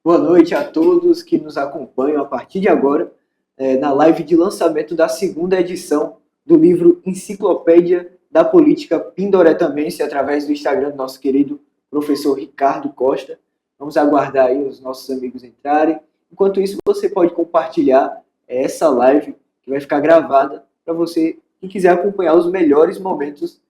Boa noite a todos que nos acompanham a partir de agora na live de lançamento da segunda edição do livro Enciclopédia da Política Pindoretamense, através do Instagram do nosso querido professor Ricardo Costa. Vamos aguardar aí os nossos amigos entrarem. Enquanto isso, você pode compartilhar essa live que vai ficar gravada para você que quiser acompanhar os melhores momentos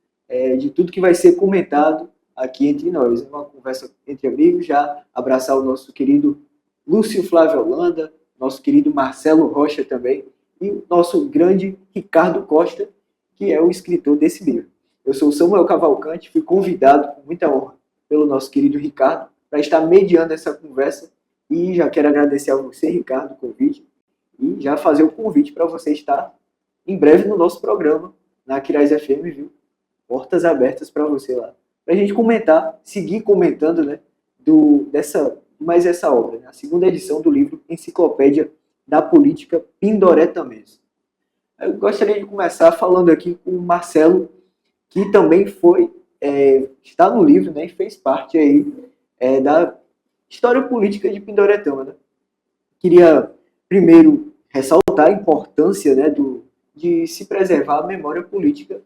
de tudo que vai ser comentado aqui entre nós. É uma conversa entre amigos, já abraçar o nosso querido Lúcio Flávio Holanda, nosso querido Marcelo Rocha também, e o nosso grande Ricardo Costa, que é o escritor desse livro. Eu sou o Samuel Cavalcante, fui convidado com muita honra pelo nosso querido Ricardo para estar mediando essa conversa, e já quero agradecer a você, Ricardo, o convite, e já fazer o convite para você estar em breve no nosso programa, na Aquiraz FM, viu? Portas abertas para você lá. Para a gente comentar, seguir comentando, né, mais essa obra, né, a segunda edição do livro Enciclopédia da Política Pindoretamense. Eu gostaria de começar falando aqui com o Marcelo, que também está no livro, né, e fez parte aí da história política de Pindoretama, né? Queria primeiro ressaltar a importância, né, de se preservar a memória política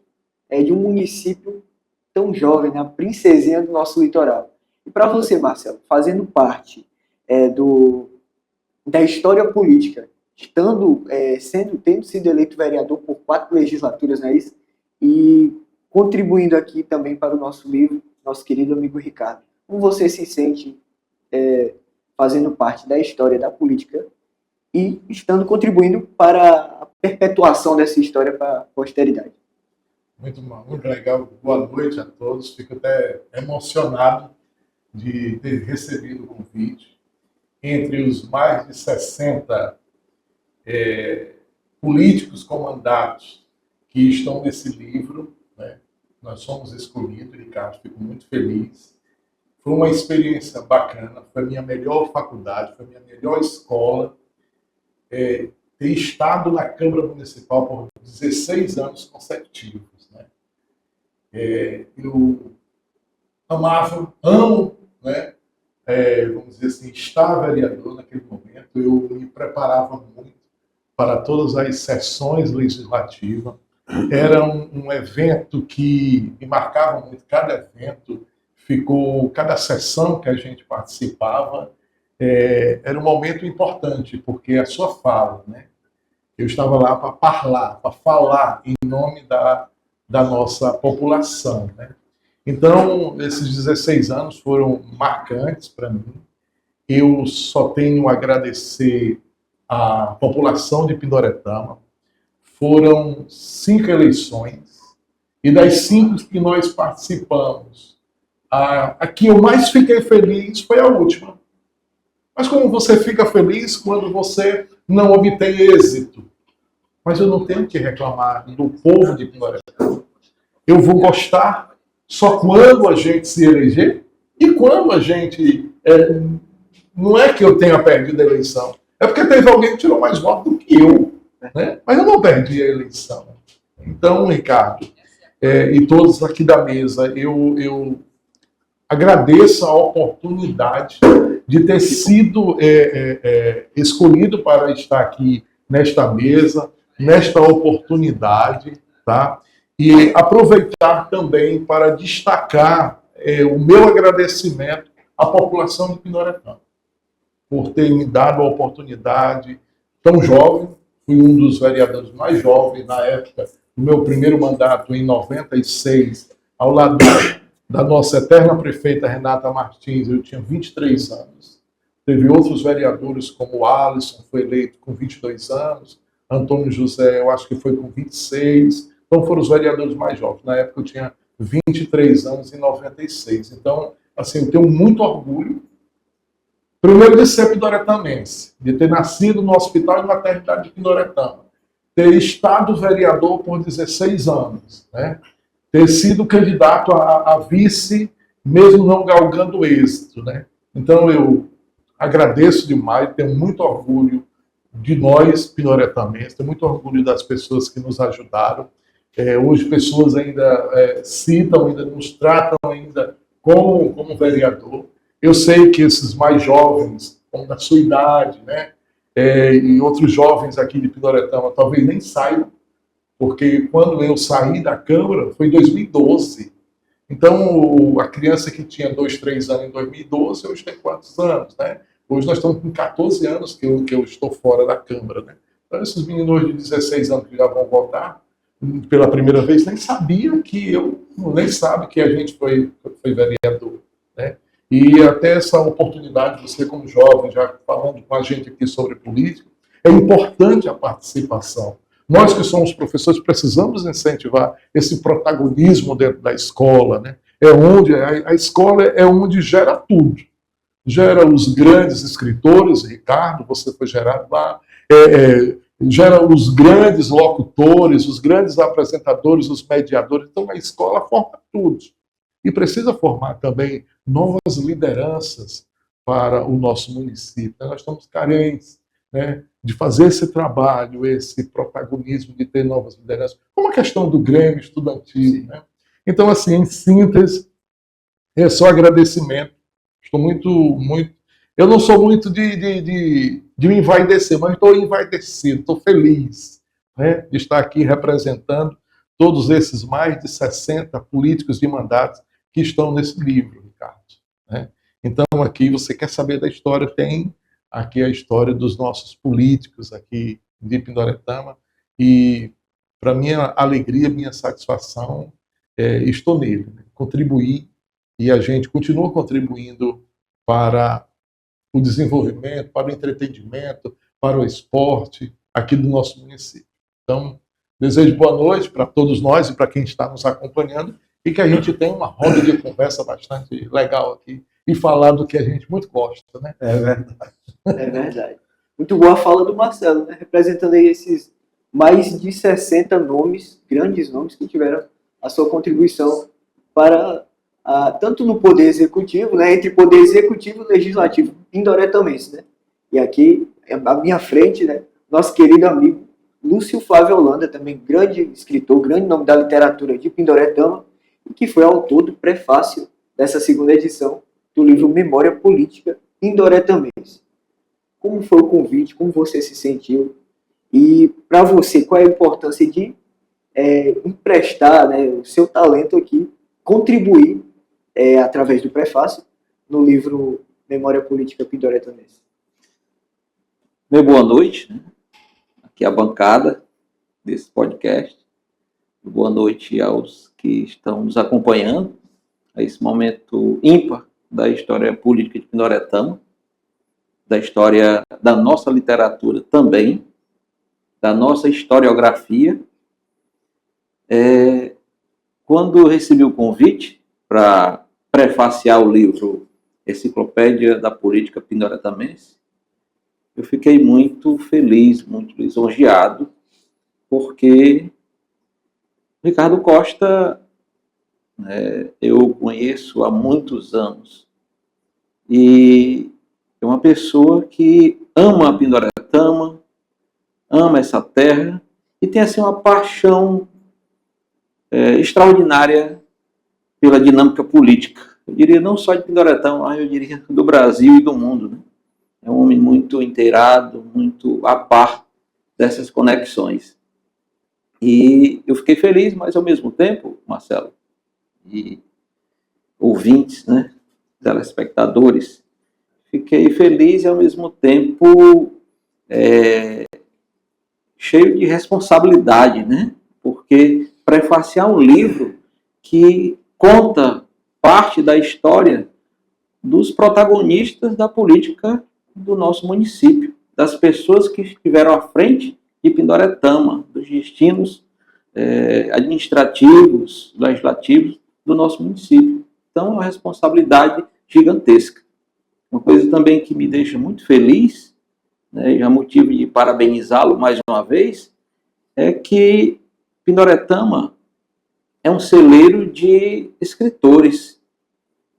de um município tão jovem, né, a princesinha do nosso litoral. E para você, Marcelo, fazendo parte da história política, tendo sido eleito vereador por 4 legislaturas, não é isso? E contribuindo aqui também para o nosso livro, nosso querido amigo Ricardo. Como você se sente fazendo parte da história da política e estando contribuindo para a perpetuação dessa história para a posteridade? Muito legal. Boa noite a todos. Fico até emocionado de ter recebido o convite. Entre os mais de 60 políticos com mandatos que estão nesse livro, né, nós somos escolhidos, Ricardo, fico muito feliz. Foi uma experiência bacana, foi a minha melhor faculdade, foi a minha melhor escola. Ter estado na Câmara Municipal por 16 anos consecutivos. Eu amo, né, vamos dizer assim, estar vereador naquele momento. Eu me preparava muito para todas as sessões legislativas. Era um evento que me marcava muito. Cada evento cada sessão que a gente participava era um momento importante, porque a sua fala, né? Eu estava lá para falar em nome da nossa população, né? Então, esses 16 anos foram marcantes para mim. Eu só tenho a agradecer à população de Pindoretama. Foram 5 eleições, e das 5 que nós participamos, a que eu mais fiquei feliz foi a última. Mas como você fica feliz quando você não obtém êxito? Mas eu não tenho que reclamar do povo de Pindoretama. Eu vou gostar só quando a gente se eleger e quando a gente... não é que eu tenha perdido a eleição, é porque teve alguém que tirou mais votos do que eu, né? Mas eu não perdi a eleição. Então, Ricardo, e todos aqui da mesa, eu agradeço a oportunidade de ter sido escolhido para estar aqui nesta mesa, nesta oportunidade, tá? E aproveitar também para destacar o meu agradecimento à população de Pindoretama por ter me dado a oportunidade tão jovem. Fui um dos vereadores mais jovens na época do meu primeiro mandato, em 96, ao lado da nossa eterna prefeita Renata Martins. Eu tinha 23 anos. Teve outros vereadores, como o Alisson, foi eleito com 22 anos, Antônio José, eu acho que foi com 26. Então, foram os vereadores mais jovens. Na época, eu tinha 23 anos, em 96. Então, assim, eu tenho muito orgulho, primeiro, de ser pindoretamense, de ter nascido no Hospital de Maternidade de Pindoretama, ter estado vereador por 16 anos, né? Ter sido candidato a vice, mesmo não galgando êxito, né? Então, eu agradeço demais, tenho muito orgulho de nós, pindoretamenses, tenho muito orgulho das pessoas que nos ajudaram. Hoje, pessoas ainda citam, ainda nos tratam ainda como vereador. Eu sei que esses mais jovens como da sua idade, né? E outros jovens aqui de Pindoretama talvez nem saibam, porque quando eu saí da Câmara foi em 2012. Então, a criança que tinha 2, 3 anos em 2012, hoje tem quantos anos, né? Hoje nós estamos com 14 anos que eu estou fora da Câmara, né? Então, esses meninos de 16 anos que já vão votar pela primeira vez nem sabiam que nem sabe que a gente foi vereador, né? E até essa oportunidade, você como jovem, já falando com a gente aqui sobre política, é importante a participação. Nós que somos professores precisamos incentivar esse protagonismo dentro da escola, né? A escola é onde gera tudo. Gera os grandes escritores, Ricardo, você foi gerado lá, gera os grandes locutores, os grandes apresentadores, os mediadores. Então a escola forma tudo. E precisa formar também novas lideranças para o nosso município. Nós estamos carentes, né, de fazer esse trabalho, esse protagonismo, de ter novas lideranças. Como a questão do Grêmio estudantil, né? Então, assim, em síntese, é só agradecimento. Estou muito... Eu não sou muito de me envaidecer, mas estou envaidecido, estou feliz, né, de estar aqui representando todos esses mais de 60 políticos de mandatos que estão nesse livro, Ricardo, né? Então, aqui, você quer saber da história, tem aqui a história dos nossos políticos aqui de Pindoretama, e para minha alegria, minha satisfação, estou nele, né? Contribuir, e a gente continua contribuindo para o desenvolvimento, para o entretenimento, para o esporte aqui do nosso município. Então, desejo boa noite para todos nós e para quem está nos acompanhando, e que a gente tenha uma roda de conversa bastante legal aqui e falar do que a gente muito gosta, né? É verdade. É verdade. Muito boa a fala do Marcelo, né? Representando aí esses mais de 60 nomes, grandes nomes que tiveram a sua contribuição para tanto no poder executivo, né, entre poder executivo e legislativo pindoretaменse, né? E aqui, à minha frente, né, nosso querido amigo Lúcio Flávio Holanda, também grande escritor, grande nome da literatura de Pindoretama, e que foi autor do prefácio dessa segunda edição do livro Memória Política Pindoretaменse. Como foi o convite? Como você se sentiu? E, para você, qual é a importância de emprestar, né, o seu talento aqui, contribuir através do prefácio no livro Memória Política Pindoretaменse? Meu boa noite, né? Aqui é a bancada desse podcast. Boa noite aos que estão nos acompanhando a esse momento ímpar da história política de Pindoretama, da história da nossa literatura também, da nossa historiografia. Quando eu recebi o convite para prefaciar o livro Enciclopédia da Política Pindoretaменse, eu fiquei muito feliz, muito lisonjeado, porque Ricardo Costa, eu conheço há muitos anos, e é uma pessoa que ama a Pindoretama, ama essa terra, e tem assim uma paixão extraordinária pela dinâmica política. Eu diria não só de Pindoretama, mas eu diria do Brasil e do mundo, né? É um homem muito inteirado, muito a par dessas conexões. E eu fiquei feliz, mas ao mesmo tempo, Marcelo, e ouvintes, né, telespectadores, fiquei feliz e ao mesmo tempo cheio de responsabilidade, né? Porque prefaciar um livro que conta parte da história dos protagonistas da política do nosso município, das pessoas que estiveram à frente de Pindoretama, dos destinos administrativos, legislativos do nosso município. Então, é uma responsabilidade gigantesca. Uma coisa também que me deixa muito feliz, né, já motivo de parabenizá-lo mais uma vez, é que Pindoretama é um celeiro de escritores.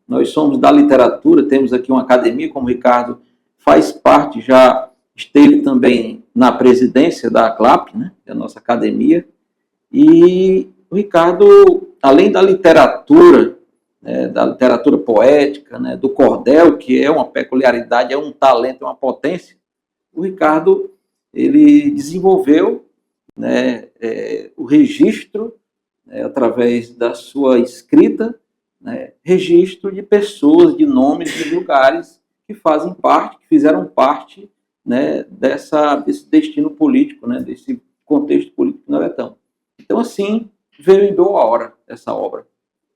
Nós somos da literatura, temos aqui uma academia, como o Ricardo faz parte, já esteve também na presidência da ACLAP, né, que é a nossa academia, e o Ricardo, além da literatura, da literatura poética, né, do cordel, que é uma peculiaridade, é um talento, é uma potência, o Ricardo ele desenvolveu, né, o registro, né, através da sua escrita, né, registro de pessoas, de nomes, de lugares que fazem parte, que fizeram parte, né, desse destino político, né, desse contexto político pindoretano. Então, assim, veio em boa hora essa obra.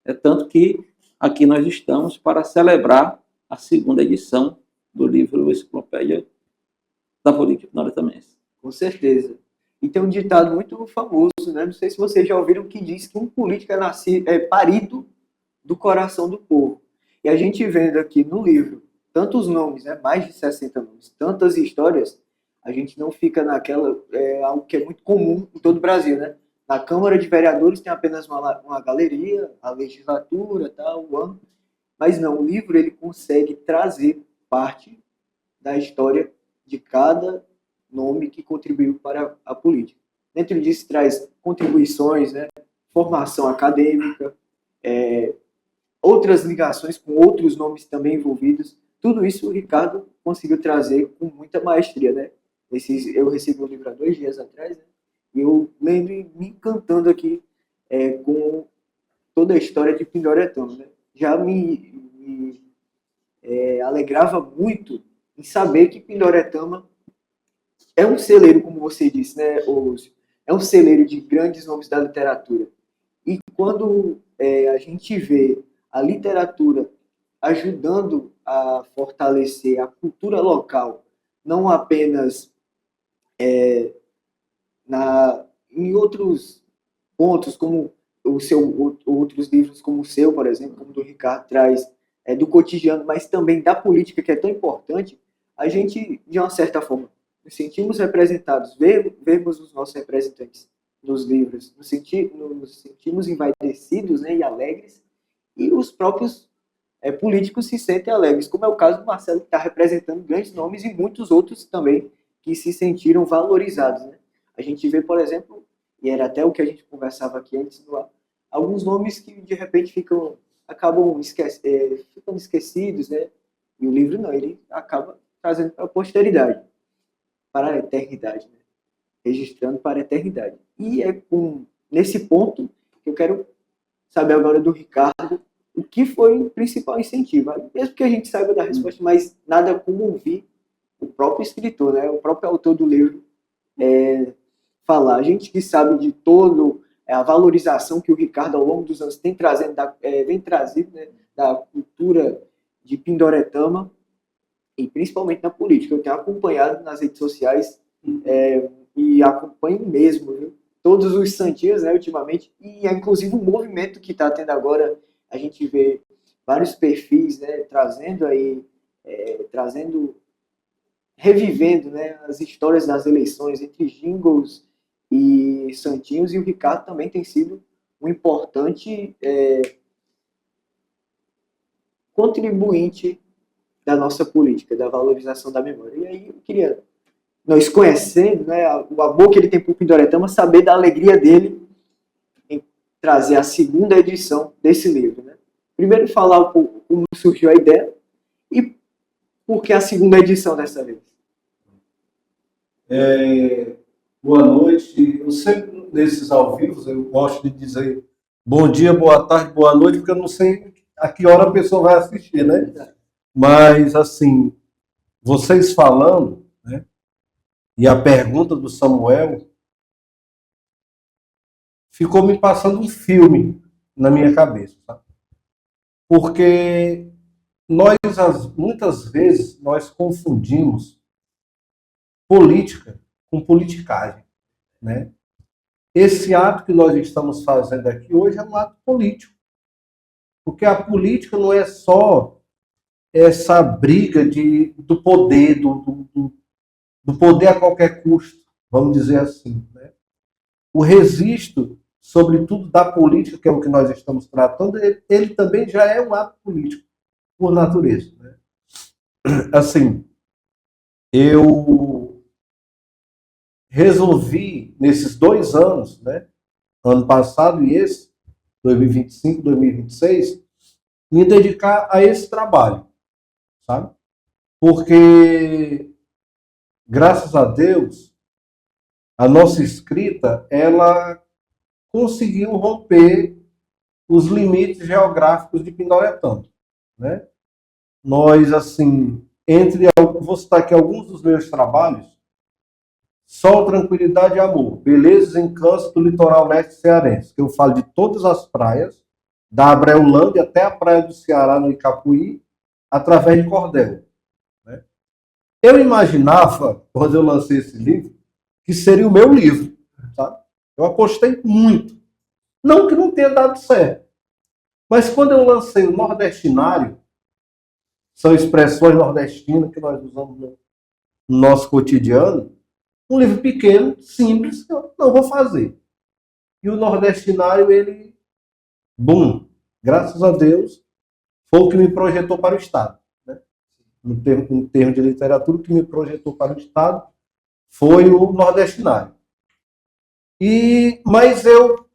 É tanto que aqui nós estamos para celebrar a segunda edição do livro Enciclopédia da Política Pindoretamense. Com certeza. E tem um ditado muito famoso, né? Não sei se vocês já ouviram, que diz que um político é parido do coração do povo. E a gente vendo aqui no livro tantos nomes, né? Mais de 60 nomes, tantas histórias, a gente não fica naquela, algo que é muito comum em todo o Brasil, né? Na Câmara de Vereadores tem apenas uma galeria, a legislatura, tal, o ano, mas não, o livro ele consegue trazer parte da história de cada nome que contribuiu para a política. Dentro disso traz contribuições, né, formação acadêmica, outras ligações com outros nomes também envolvidos. Tudo isso o Ricardo conseguiu trazer com muita maestria, né? Eu recebi o livro há 2 dias atrás, né? E eu lendo e me encantando aqui com toda a história de Pindoretama, né? Já me alegrava muito em saber que Pindoretama é um celeiro, como você disse, né, Lúcio? É um celeiro de grandes nomes da literatura. E quando a gente vê a literatura ajudando a fortalecer a cultura local, não apenas em outros pontos, como outros livros como o seu, por exemplo, como o do Ricardo, traz do cotidiano, mas também da política, que é tão importante, a gente, de uma certa forma, nos sentimos representados, vemos os nossos representantes nos livros, nos sentimos envaidecidos, né, e alegres, e os próprios políticos se sentem alegres, como é o caso do Marcelo, que está representando grandes nomes, e muitos outros também que se sentiram valorizados, né? A gente vê, por exemplo, e era até o que a gente conversava aqui antes, alguns nomes que de repente acabam ficando esquecidos, né? E o livro não, ele acaba trazendo para a posteridade, para a eternidade, né? Registrando para a eternidade. E nesse ponto que eu quero saber agora do Ricardo o que foi o principal incentivo. Mesmo que a gente saiba da resposta, mas nada como ouvir o próprio escritor, né? O próprio autor do livro falar. A gente que sabe de todo a valorização que o Ricardo ao longo dos anos vem trazendo né, da cultura de Pindoretama, e principalmente na política. Eu tenho acompanhado nas redes sociais e acompanho mesmo, viu? Todos os santinhos, né, ultimamente, e inclusive o movimento que está tendo agora, a gente vê vários perfis, né, revivendo, né, as histórias das eleições entre jingles e santinhos, e o Ricardo também tem sido um importante contribuinte da nossa política, da valorização da memória. E aí eu queria, nós conhecendo, né, o amor que ele tem por Pindoretama, saber da alegria dele em trazer a segunda edição desse livro, né? Primeiro falar um pouco como surgiu a ideia e por que a segunda edição dessa vez. Boa noite. Eu sempre, nesses ao vivo, eu gosto de dizer bom dia, boa tarde, boa noite, porque eu não sei a que hora a pessoa vai assistir, né? Mas, assim, vocês falando, né? E a pergunta do Samuel ficou me passando um filme na minha cabeça, sabe? Porque muitas vezes nós confundimos política com politicagem, né? Esse ato que nós estamos fazendo aqui hoje é um ato político, porque a política não é só essa briga do poder, do poder a qualquer custo, vamos dizer assim, né? O registro, sobretudo da política, que é o que nós estamos tratando, ele também já é um ato político, por natureza, né? Assim, eu resolvi, nesses 2 anos, né, ano passado e esse, 2025, 2026, me dedicar a esse trabalho, sabe? Porque, graças a Deus, a nossa escrita, ela conseguiu romper os limites geográficos de Pindoretama, né? Nós, assim, vou citar aqui alguns dos meus trabalhos: Sol, Tranquilidade e Amor, Belezas e Encantos do Litoral Leste Cearense, que eu falo de todas as praias, da Abreulândia até a praia do Ceará, no Icapuí, através de cordel, né? Eu imaginava, quando eu lancei esse livro, que seria o meu livro, sabe? Eu apostei muito. Não que não tenha dado certo, mas quando eu lancei o Nordestinário, são expressões nordestinas que nós usamos no nosso cotidiano, um livro pequeno, simples, que eu não vou fazer. E o Nordestinário, ele, bum, graças a Deus, foi o que me projetou para o Estado, né? Em termos de literatura, o que me projetou para o Estado foi o Nordestinário. Mas eu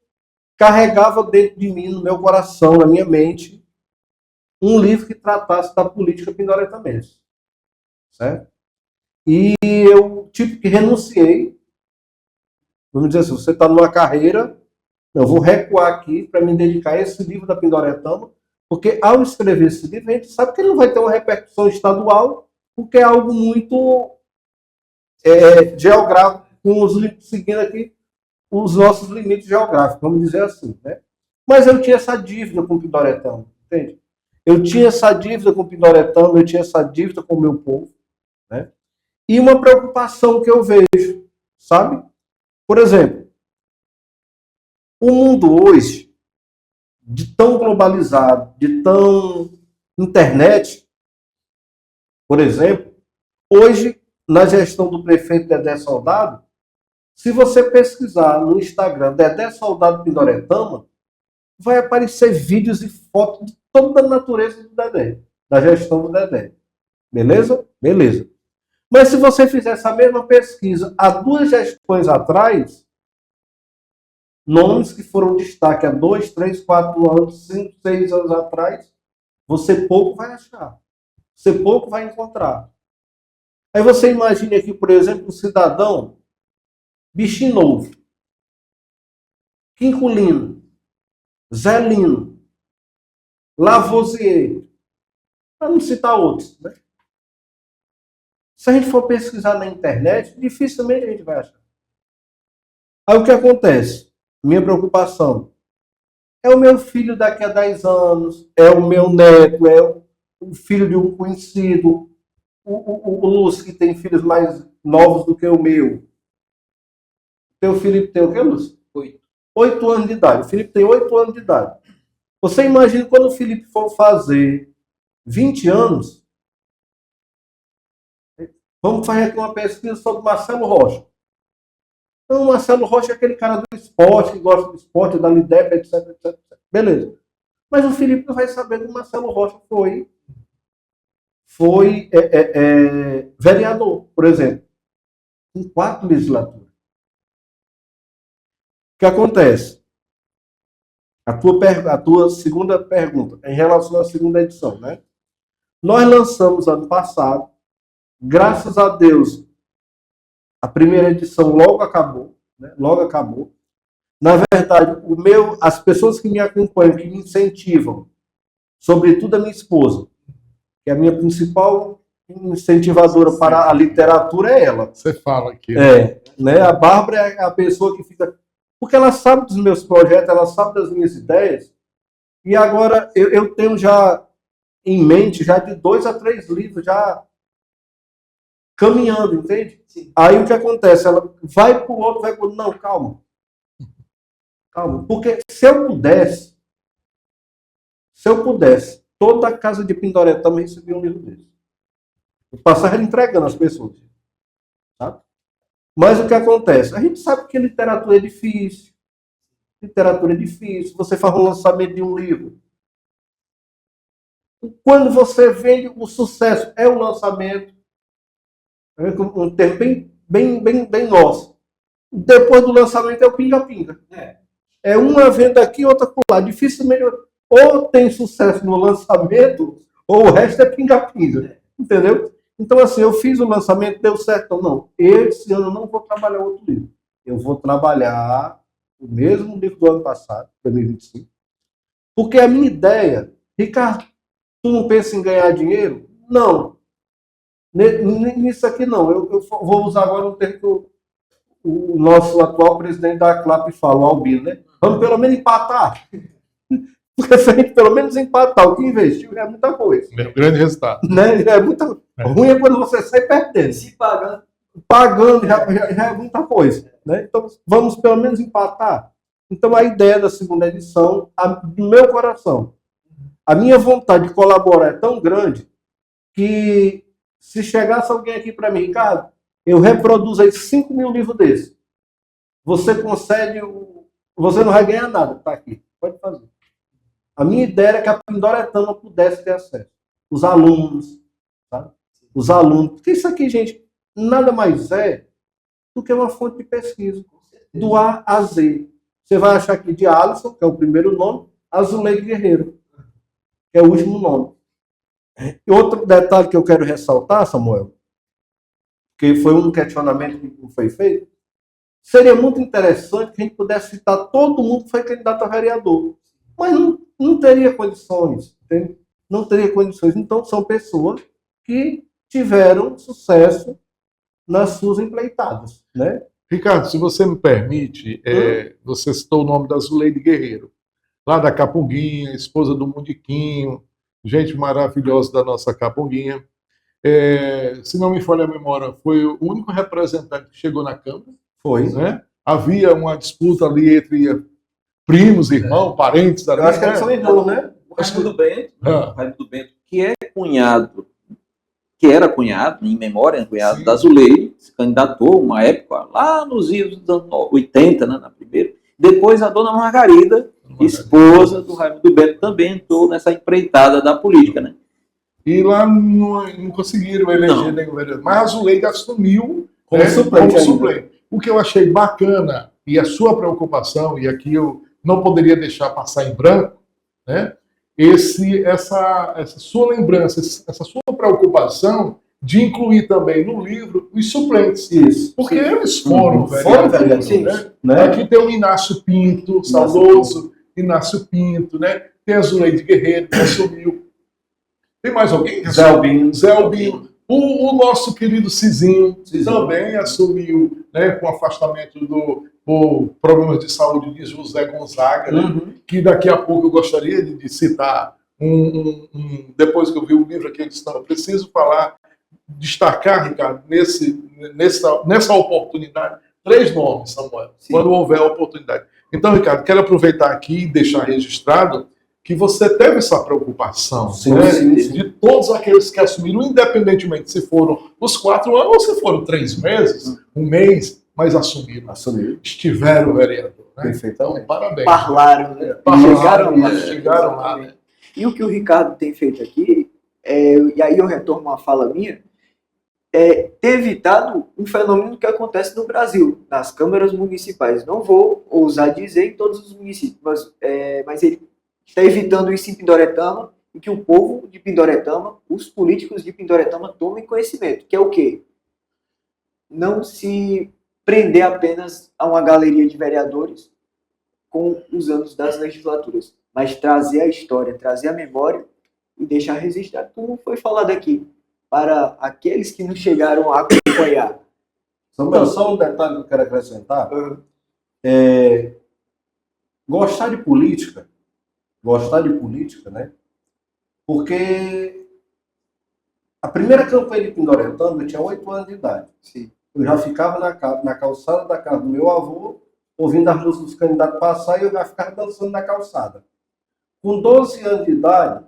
carregava dentro de mim, no meu coração, na minha mente, um livro que tratasse da política pindoretaменse, certo? E eu, tipo, que renunciei. Vamos dizer assim, você está numa carreira, eu vou recuar aqui para me dedicar a esse livro da Pindoretama, porque ao escrever esse livro, a gente sabe que ele não vai ter uma repercussão estadual, porque é algo muito geográfico, seguindo aqui os nossos limites geográficos, vamos dizer assim, né? Mas eu tinha essa dívida com o Pindoretama, entende? Eu tinha essa dívida com o Pindoretama, eu tinha essa dívida com o meu povo, né? E uma preocupação que eu vejo, sabe? Por exemplo, o mundo hoje, de tão globalizado, de tão internet, por exemplo, hoje, na gestão do prefeito Dedé Soldado, se você pesquisar no Instagram Dedé Soldado Pindoretama, vai aparecer vídeos e fotos de toda a natureza do Dedé, da gestão do Dedé. Beleza? Beleza. Mas se você fizer essa mesma pesquisa há 2 gestões atrás, nomes que foram destaque há 2, 3, 4 anos, 5, 6 anos atrás, você pouco vai achar. Você pouco vai encontrar. Aí você imagine aqui, por exemplo, um cidadão bichinho novo, Quinculino, Zelino, Lavoisier, para não citar outros, né? Se a gente for pesquisar na internet, dificilmente a gente vai achar. Aí o que acontece? Minha preocupação é o meu filho daqui a 10 anos, é o meu neto, é o filho de um conhecido, o Lúcio, que tem filhos mais novos do que o meu. Teu Felipe tem o quê, Lúcio? 8 anos de idade. O Felipe tem 8 anos de idade. Você imagina quando o Felipe for fazer 20 anos, vamos fazer aqui uma pesquisa sobre Marcelo Rocha. Então, o Marcelo Rocha é aquele cara do esporte, que gosta do esporte, da LIDEP, etc, etc, etc. Beleza. Mas o Felipe não vai saber que o Marcelo Rocha foi vereador, por exemplo, em 4 legislaturas. O que acontece? A tua segunda pergunta, em relação à segunda edição, né? Nós lançamos ano passado, graças a Deus, a primeira edição logo acabou, né? Logo acabou. Na verdade, as pessoas que me acompanham, que me incentivam, sobretudo a minha esposa, que é a minha principal incentivadora para a literatura, é ela. Você fala aqui. Né? A Bárbara é a pessoa que fica... Porque ela sabe dos meus projetos, ela sabe das minhas ideias, e agora eu tenho já em mente, já de 2 a 3 livros, já caminhando, entende? Sim. Aí o que acontece? Ela vai para o outro, vai para o outro. Não, calma. Calma. Porque se eu pudesse, toda a casa de Pindoretama recebia um livro desse. Eu passava entregando às pessoas. Sabe? Mas o que acontece? A gente sabe que literatura é difícil. Literatura é difícil. Você faz um lançamento de um livro. Quando você vende, o sucesso é o lançamento. Um termo bem nosso. Depois do lançamento é o pinga-pinga. É uma venda aqui, outra por lá. Dificilmente. ou tem sucesso no lançamento, ou o resto é pinga-pinga. Entendeu? Então, assim, eu fiz o lançamento, deu certo. Então, não, esse ano eu não vou trabalhar outro livro. Eu vou trabalhar o mesmo livro do ano passado, 2025. Porque a minha ideia, Ricardo, tu não pensa em ganhar dinheiro? Não. Nisso aqui não. Eu vou usar agora um termo que o nosso atual presidente da CLAP fala, o Albino, né? Vamos pelo menos empatar. Porque se a gente pelo menos empatar, o que investiu é muita coisa. É um grande resultado. Né? É muito ruim é quando você sai perdendo. Se pagando. Pagando já é muita coisa. Né? Então, vamos pelo menos empatar. Então, a ideia da segunda edição, do meu coração, a minha vontade de colaborar é tão grande que se chegasse alguém aqui para mim, Ricardo, eu reproduzo aí 5 mil livros desses. Você consegue, você não vai ganhar nada, tá aqui, pode fazer. A minha ideia era que a Pindoretama pudesse ter acesso. Os alunos, tá? Os alunos, porque isso aqui, gente, nada mais é do que uma fonte de pesquisa, do A a Z. Você vai achar aqui de Alisson, que é o primeiro nome, Azuleide Guerreiro, que é o último nome. E outro detalhe que eu quero ressaltar, Samuel, que foi um questionamento que foi feito, seria muito interessante que a gente pudesse citar todo mundo que foi candidato a vereador, mas não teria condições, entende? Não teria condições. Então, são pessoas que tiveram sucesso nas suas empreitadas, né? Ricardo, se você me permite, você citou o nome da Zuleide Guerreiro, lá da Capunguinha, esposa do Mundiquinho, gente maravilhosa da nossa Capunguinha. Se não me falha a memória, foi o único representante que chegou na Câmara. Foi. Né? Havia uma disputa ali entre primos, irmãos, parentes. Eu acho que eles são irmãos, né? O Raimundo Bento, que é cunhado, que era cunhado, em memória, cunhado da Zuleide, se candidatou uma época, lá nos anos 80, né, na primeira. Depois a dona Margarida, esposa do Raimundo Bento, também entrou nessa empreitada da política, né? E lá não conseguiram eleger nenhum vereador. Mas a Zuleide assumiu como suplente. O que eu achei bacana, e a sua preocupação, e aqui eu não poderia deixar passar em branco, né? Essa sua lembrança, essa sua preocupação de incluir também no livro os suplentes. Isso. Porque eles foram vereadores, né? Aqui tem o Inácio Pinto, saudoso Inácio Pinto, né? Tem a Zuleide Guerreiro, que assumiu. Tem mais alguém? Zé Albino. O nosso querido Cizinho também assumiu, né, com afastamento por problemas de saúde de José Gonzaga, né, que daqui a pouco eu gostaria de citar, depois que eu vi o livro aqui, eu disse, não, eu preciso falar, destacar, Ricardo, nessa oportunidade, 3 nomes, Samuel, quando houver a oportunidade. Então, Ricardo, quero aproveitar aqui e deixar registrado que você teve essa preocupação, de todos aqueles que assumiram, independentemente se foram os 4 anos ou se foram 3 meses, 1 mês, mas assumiram. Estiveram vereador. Né? Perfeitamente. Então, parabéns. Parlaram, né? Chegaram lá. Né? E o que o Ricardo tem feito aqui, e aí eu retorno uma fala minha, ter evitado um fenômeno que acontece no Brasil, nas câmaras municipais. Não vou ousar dizer em todos os municípios, mas ele está evitando isso em Pindoretama e que o povo de Pindoretama, os políticos de Pindoretama tomem conhecimento, que é o quê? Não se prender apenas a uma galeria de vereadores com os anos das legislaturas, mas trazer a história, trazer a memória e deixar registrado, como foi falado aqui, para aqueles que não chegaram a acompanhar. Samuel, só um detalhe que eu quero acrescentar. Gostar de política, né? Porque a primeira campanha de Pindoretama eu tinha 8 anos de idade. Sim. Eu já ficava na calçada da casa do meu avô, ouvindo as músicas dos candidatos passar, e eu já ficava dançando na calçada. Com 12 anos de idade,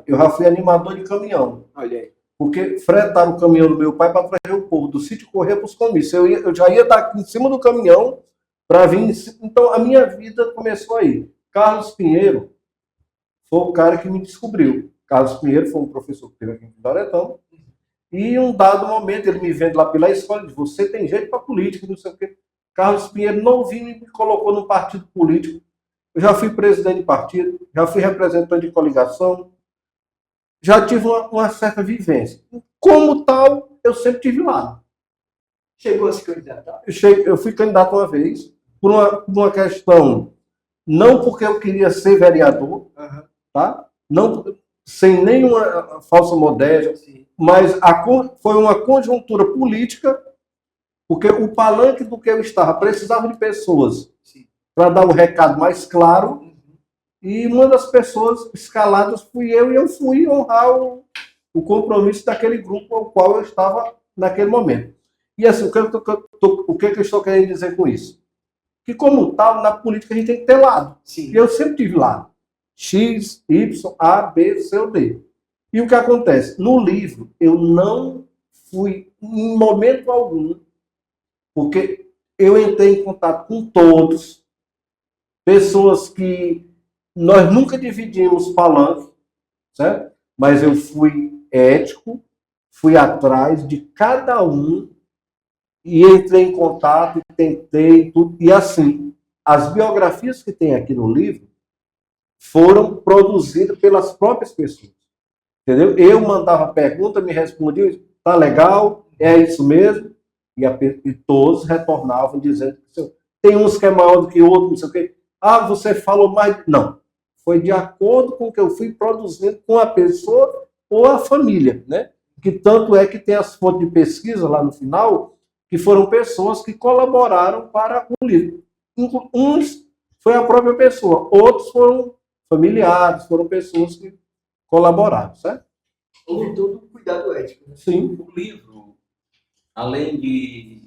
eu já fui animador de caminhão. Olha aí. Porque fretaram o caminhão do meu pai para trazer o povo do sítio correr para os comícios. Eu já ia estar em cima do caminhão para vir. Então, a minha vida começou aí. Carlos Pinheiro foi o cara que me descobriu. Carlos Pinheiro foi um professor que teve aqui em Pindoretama. E em um dado momento, ele me vendo lá pela escola e disse, você tem jeito para política, não sei o quê. Carlos Pinheiro novinho me colocou num partido político. eu já fui presidente de partido, já fui representante de coligação, já tive uma certa vivência. Como tal, eu sempre tive lá. Chegou a se candidatar? Eu fui candidato uma vez, por uma questão, não porque eu queria ser vereador, tá? Não, sem nenhuma falsa modéstia, Sim. mas foi uma conjuntura política, porque o palanque do que eu estava precisava de pessoas para dar um recado mais claro, e uma das pessoas escaladas fui eu, e eu fui honrar o compromisso daquele grupo ao qual eu estava naquele momento. E assim, o que eu estou querendo dizer com isso? Que como tal, na política a gente tem que ter lado. Sim. E eu sempre tive lado. X, Y, A, B, C ou D. E o que acontece? No livro, eu não fui, em momento algum, porque eu entrei em contato com todos, pessoas que nós nunca dividimos palanque, certo? Mas eu fui ético, fui atrás de cada um e entrei em contato, e tentei tudo. E assim, as biografias que tem aqui no livro foram produzidas pelas próprias pessoas. Entendeu? Eu mandava pergunta, me respondiam, tá legal, é isso mesmo, e todos retornavam dizendo que tem uns que é maior do que outros, não sei o quê. Ah, você falou mais. Não. Foi de acordo com o que eu fui produzindo com a pessoa ou a família, né? Que tanto é que tem as fontes de pesquisa lá no final, que foram pessoas que colaboraram para o livro. Uns foi a própria pessoa, outros foram familiares, foram pessoas que colaboraram, certo? Houve todo um cuidado ético. Né? Sim. O livro, além de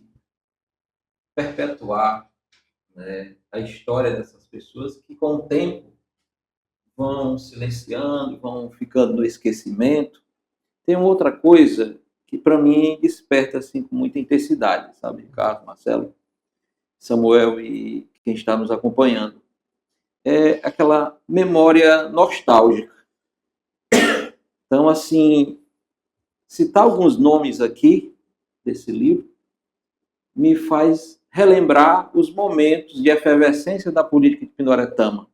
perpetuar, né, a história dessas pessoas que, com o tempo, vão silenciando, vão ficando no esquecimento, tem outra coisa que, para mim, desperta assim, com muita intensidade, sabe, Ricardo, Marcelo, Samuel e quem está nos acompanhando. É aquela memória nostálgica. Então, assim, citar alguns nomes aqui desse livro me faz relembrar os momentos de efervescência da política de Pindoretama,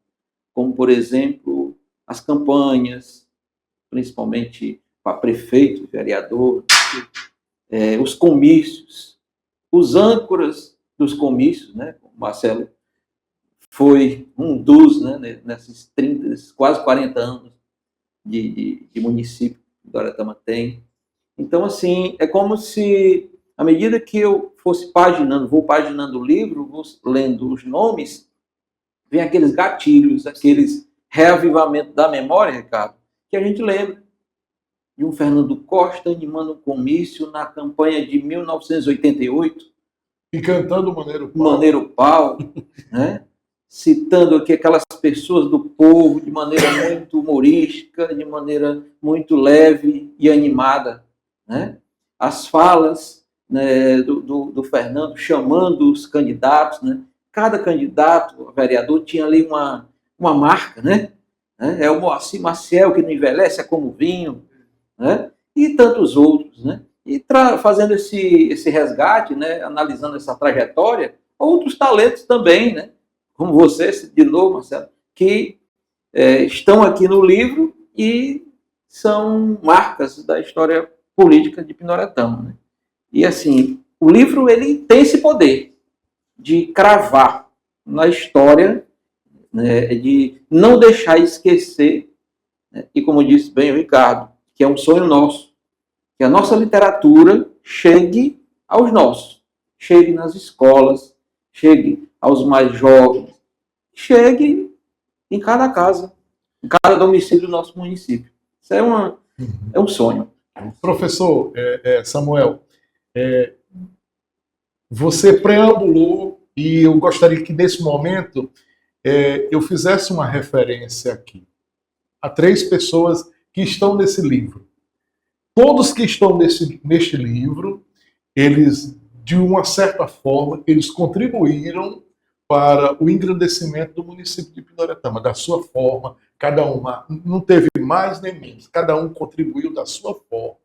como, por exemplo, as campanhas, principalmente para prefeito, vereador, os comícios, os âncoras dos comícios, né? O Marcelo foi um dos, né, nesses quase 40 anos de município que Pindoretama tem. Então, assim, é como se, à medida que eu vou paginando o livro, vou lendo os nomes, vem aqueles gatilhos, aqueles reavivamentos da memória, Ricardo, que a gente lembra de um Fernando Costa animando um comício na campanha de 1988. E cantando Maneiro Pau. Maneiro Pau, né? Citando aqui aquelas pessoas do povo de maneira muito humorística, de maneira muito leve e animada, né? As falas, né, do Fernando chamando os candidatos, né? Cada candidato, vereador, tinha ali uma marca, né? É o Moacir Maciel, que não envelhece, é como vinho, né? E tantos outros, né? E fazendo esse resgate, né? Analisando essa trajetória, outros talentos também, né? Como você, de novo, Marcelo, que estão aqui no livro e são marcas da história política de Pindoretama, né? E assim, o livro ele tem esse poder de cravar na história, né, de não deixar esquecer, né, e como disse bem o Ricardo, que é um sonho nosso, que a nossa literatura chegue aos nossos, chegue nas escolas, chegue aos mais jovens, chegue em cada casa, em cada domicílio do nosso município. Isso é um sonho. Professor Samuel, você preambulou e eu gostaria que nesse momento eu fizesse uma referência aqui a 3 pessoas que estão nesse livro. Todos que estão neste livro, eles, de uma certa forma, eles contribuíram para o engrandecimento do município de Pindoretama, da sua forma, cada uma, não teve mais nem menos, cada um contribuiu da sua forma,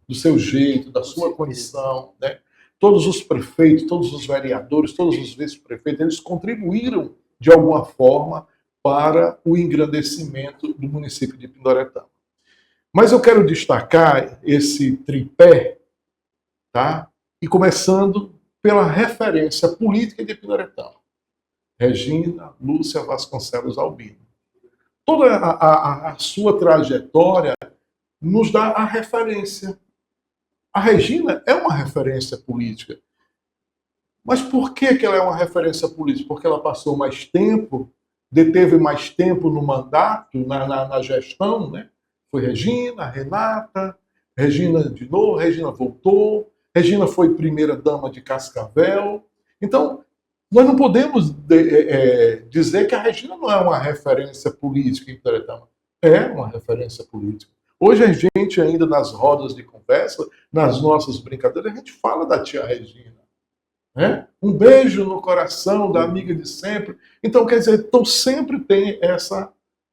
do seu jeito, da sua condição, né? Todos os prefeitos, todos os vereadores, todos os vice-prefeitos, eles contribuíram de alguma forma para o engrandecimento do município de Pindoretama. Mas eu quero destacar esse tripé, tá? E começando pela referência política de Pindoretama. Regina Lúcia Vasconcelos Albino. Toda a sua trajetória nos dá a referência. A Regina é uma referência política. Mas por que ela é uma referência política? Porque ela passou mais tempo, deteve mais tempo no mandato, na gestão, né? Foi Regina, Renata, Regina de novo, Regina voltou, Regina foi primeira-dama de Cascavel. Então, nós não podemos dizer que a Regina não é uma referência política em Pindoretama. É uma referência política. Hoje a gente ainda nas rodas de conversa, nas nossas brincadeiras, a gente fala da tia Regina. Né? Um beijo no coração da amiga de sempre. Então, quer dizer, então sempre tem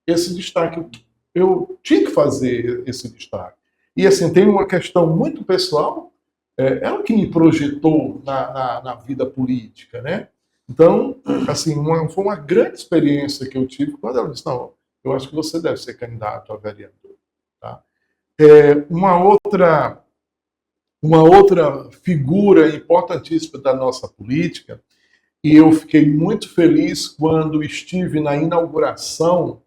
esse destaque. Eu tinha que fazer esse destaque. E assim, tem uma questão muito pessoal, ela que me projetou na vida política, né? Então, assim, foi uma grande experiência que eu tive quando ela disse, não, eu acho que você deve ser candidato a vereador. Tá? Uma outra figura importantíssima da nossa política, e eu fiquei muito feliz quando estive na inauguração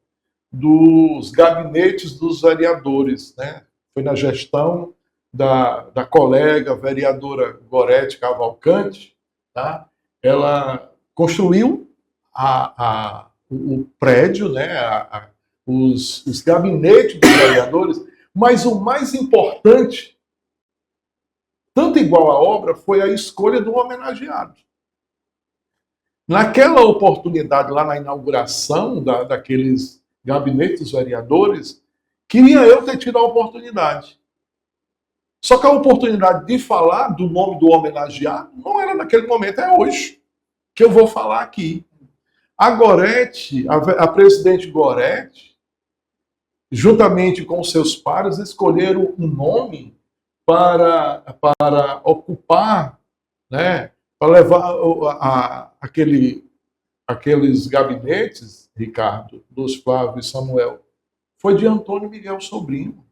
dos gabinetes dos vereadores, né? Foi na gestão da colega vereadora Gorete Cavalcante, tá? Ela construiu o prédio, né? Os gabinetes dos vereadores, mas o mais importante, tanto igual à obra, foi a escolha do homenageado. Naquela oportunidade, lá na inauguração daqueles gabinetes dos vereadores, queria eu ter tido a oportunidade. Só que a oportunidade de falar do nome do homenageado não era naquele momento, é hoje que eu vou falar aqui. A Gorete, a presidente Gorete, juntamente com seus pares, escolheram um nome para ocupar, né, para levar aqueles gabinetes, Ricardo, dos Flávio e Samuel, foi de Antônio Miguel Sobrinho.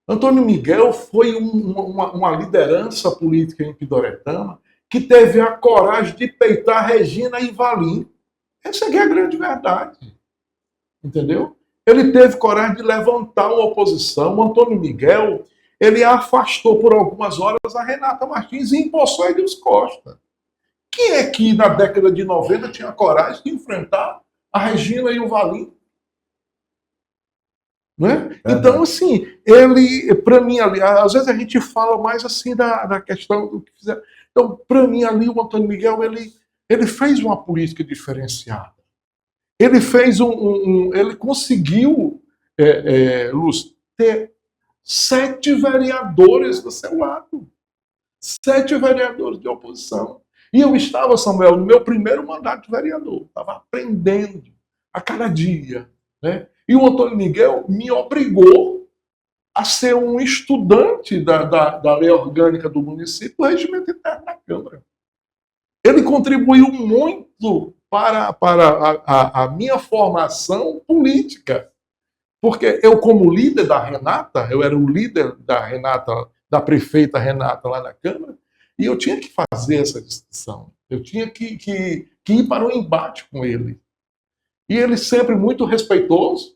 Antônio Miguel foi uma liderança política em Pindoretama que teve a coragem de peitar Regina e Valim. Essa é a grande verdade. Entendeu? Ele teve coragem de levantar uma oposição. O Antônio Miguel, ele afastou por algumas horas a Renata Martins e empossou a Edilson Costa. Quem é que na década de 90 tinha coragem de enfrentar a Regina e o Valim? Né? Então, assim, ele, para mim, ali, às vezes a gente fala mais assim da questão do que fizeram. Então, para mim, ali, o Antônio Miguel, ele fez uma política diferenciada. Ele fez ele conseguiu, Lúcio, ter 7 vereadores do seu lado. 7 vereadores de oposição. E eu estava, Samuel, no meu primeiro mandato de vereador. Estava aprendendo a cada dia. Né? E o Antônio Miguel me obrigou a ser um estudante da lei orgânica do município, do regimento interno da Câmara. Ele contribuiu muito para a minha formação política. Porque eu, como líder da Renata, eu era o líder da Renata, da prefeita Renata lá na Câmara, e eu tinha que fazer essa discussão. Eu tinha que ir para o embate com ele. E ele sempre muito respeitoso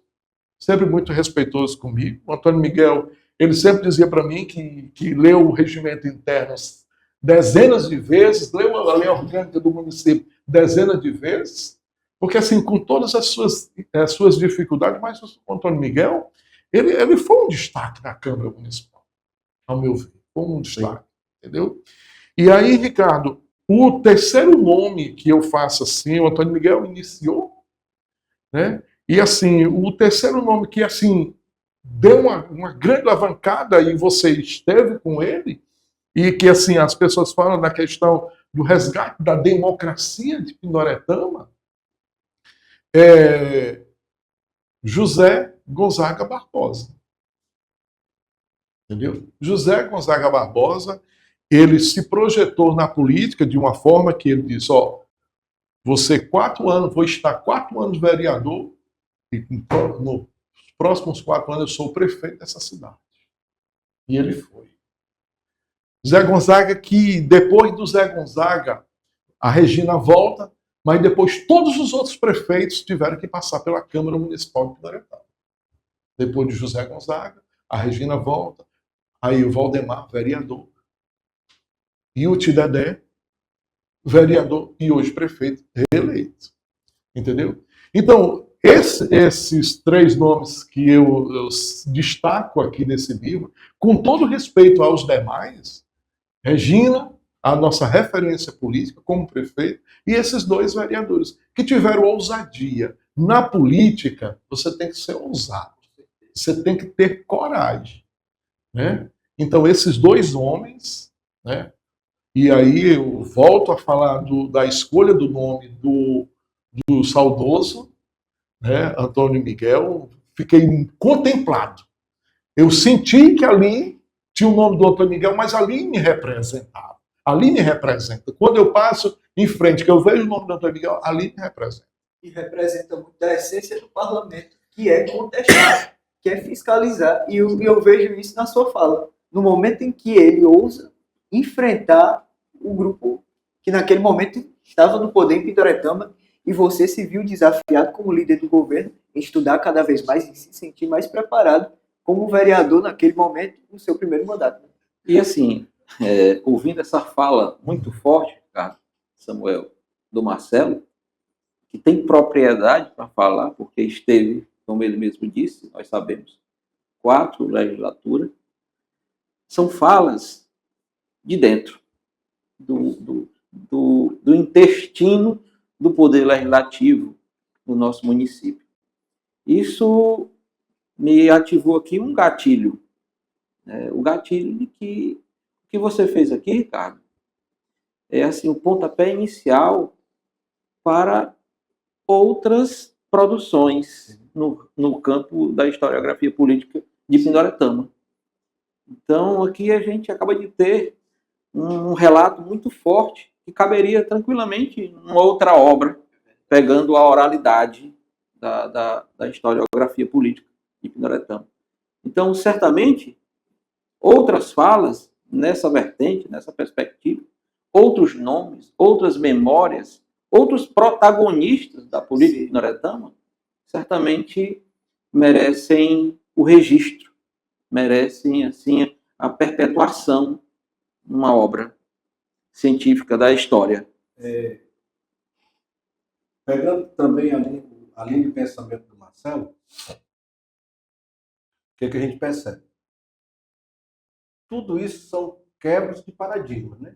comigo. O Antônio Miguel, ele sempre dizia para mim que leu o regimento interno dezenas de vezes, leu a lei orgânica do município dezenas de vezes, porque assim, com todas as suas dificuldades, mas o Antônio Miguel, ele foi um destaque na Câmara Municipal, ao meu ver, foi um destaque, entendeu? E aí, Ricardo, o terceiro nome que eu faço assim, o Antônio Miguel iniciou, né? E assim, o terceiro nome que assim deu uma grande alavancada e você esteve com ele, e que assim as pessoas falam da questão do resgate da democracia de Pindoretama, José Gonzaga Barbosa. Entendeu? José Gonzaga Barbosa, ele se projetou na política de uma forma que ele disse, vou estar 4 anos vereador, e nos próximos 4 anos eu sou o prefeito dessa cidade. E ele foi. Zé Gonzaga, que depois do Zé Gonzaga, a Regina volta, mas depois todos os outros prefeitos tiveram que passar pela Câmara Municipal de Pindaretama. Depois de José Gonzaga, a Regina volta, aí o Valdemar, vereador, e o Tidedé, vereador e hoje prefeito reeleito. Entendeu? Então, esses 3 nomes que eu destaco aqui nesse livro, com todo respeito aos demais, Regina, a nossa referência política como prefeito, e esses 2 vereadores, que tiveram ousadia. Na política, você tem que ser ousado. Você tem que ter coragem. Né? Então, esses 2 homens, né? E aí eu volto a falar da escolha do nome do saudoso, né? Antônio Miguel, fiquei contemplado. Eu senti que ali tinha o nome do Antônio Miguel, mas ali me representava. Ali me representa. Quando eu passo em frente, que eu vejo o nome do Antônio Miguel, ali me representa. E representa muito a essência do parlamento, que é contestar, que é fiscalizar. E eu vejo isso na sua fala. No momento em que ele ousa enfrentar o grupo que naquele momento estava no poder em Pindaretama, e você se viu desafiado como líder do governo em estudar cada vez mais e se sentir mais preparado como vereador naquele momento, no seu primeiro mandato. E assim, ouvindo essa fala muito forte, Ricardo, Samuel, do Marcelo, que tem propriedade para falar, porque esteve, como ele mesmo disse, nós sabemos, 4 legislaturas, são falas de dentro do intestino do poder legislativo do nosso município. Isso me ativou aqui um gatilho. O gatilho de que o que você fez aqui, Ricardo, é assim, o pontapé inicial para outras produções no campo da historiografia política de Pindaretama. Então, aqui a gente acaba de ter um relato muito forte que caberia tranquilamente em uma outra obra, pegando a oralidade da historiografia política de Pindaretama. Então, certamente, outras falas nessa vertente, nessa perspectiva, outros nomes, outras memórias, outros protagonistas da política de Pindaretama, certamente merecem o registro, merecem, assim, a perpetuação numa obra científica da história. Pegando também a linha de pensamento do Marcelo, o que a gente percebe? Tudo isso são quebras de paradigma, né?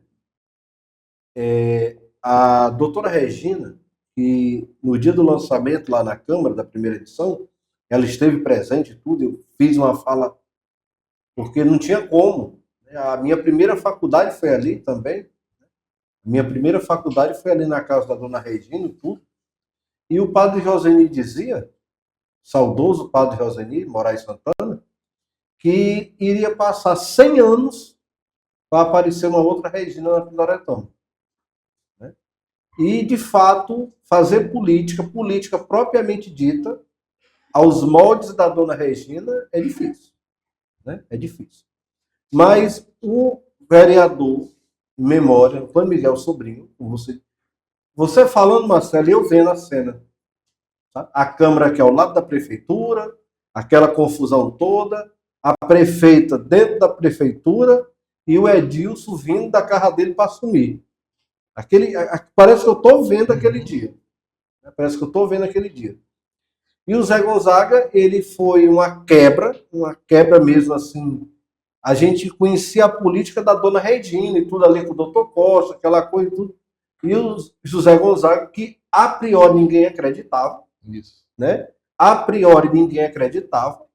A doutora Regina, que no dia do lançamento lá na Câmara, da primeira edição, ela esteve presente e tudo, eu fiz uma fala, porque não tinha como. A minha primeira faculdade foi ali também. A minha primeira faculdade foi ali na casa da dona Regina e tudo. E o padre Joseni dizia, saudoso padre Joseni Moraes Santana, que iria passar 100 anos para aparecer uma outra Regina na Pindaretama. Né? E, de fato, fazer política propriamente dita, aos moldes da dona Regina, é difícil. Né? É difícil. Mas o vereador, em memória, Antônio Miguel Sobrinho, você falando, Marcelo, eu vendo a cena. Tá? A Câmara aqui ao lado da Prefeitura, aquela confusão toda, a prefeita dentro da Prefeitura e o Edilson vindo da casa dele para assumir. Parece que eu estou vendo aquele dia. Parece que eu estou vendo aquele dia. E o Zé Gonzaga, ele foi uma quebra mesmo assim. A gente conhecia a política da dona Regina e tudo ali com o doutor Costa, aquela coisa e tudo. E o José Gonzaga, que a priori ninguém acreditava. Isso. Né? A priori ninguém acreditava.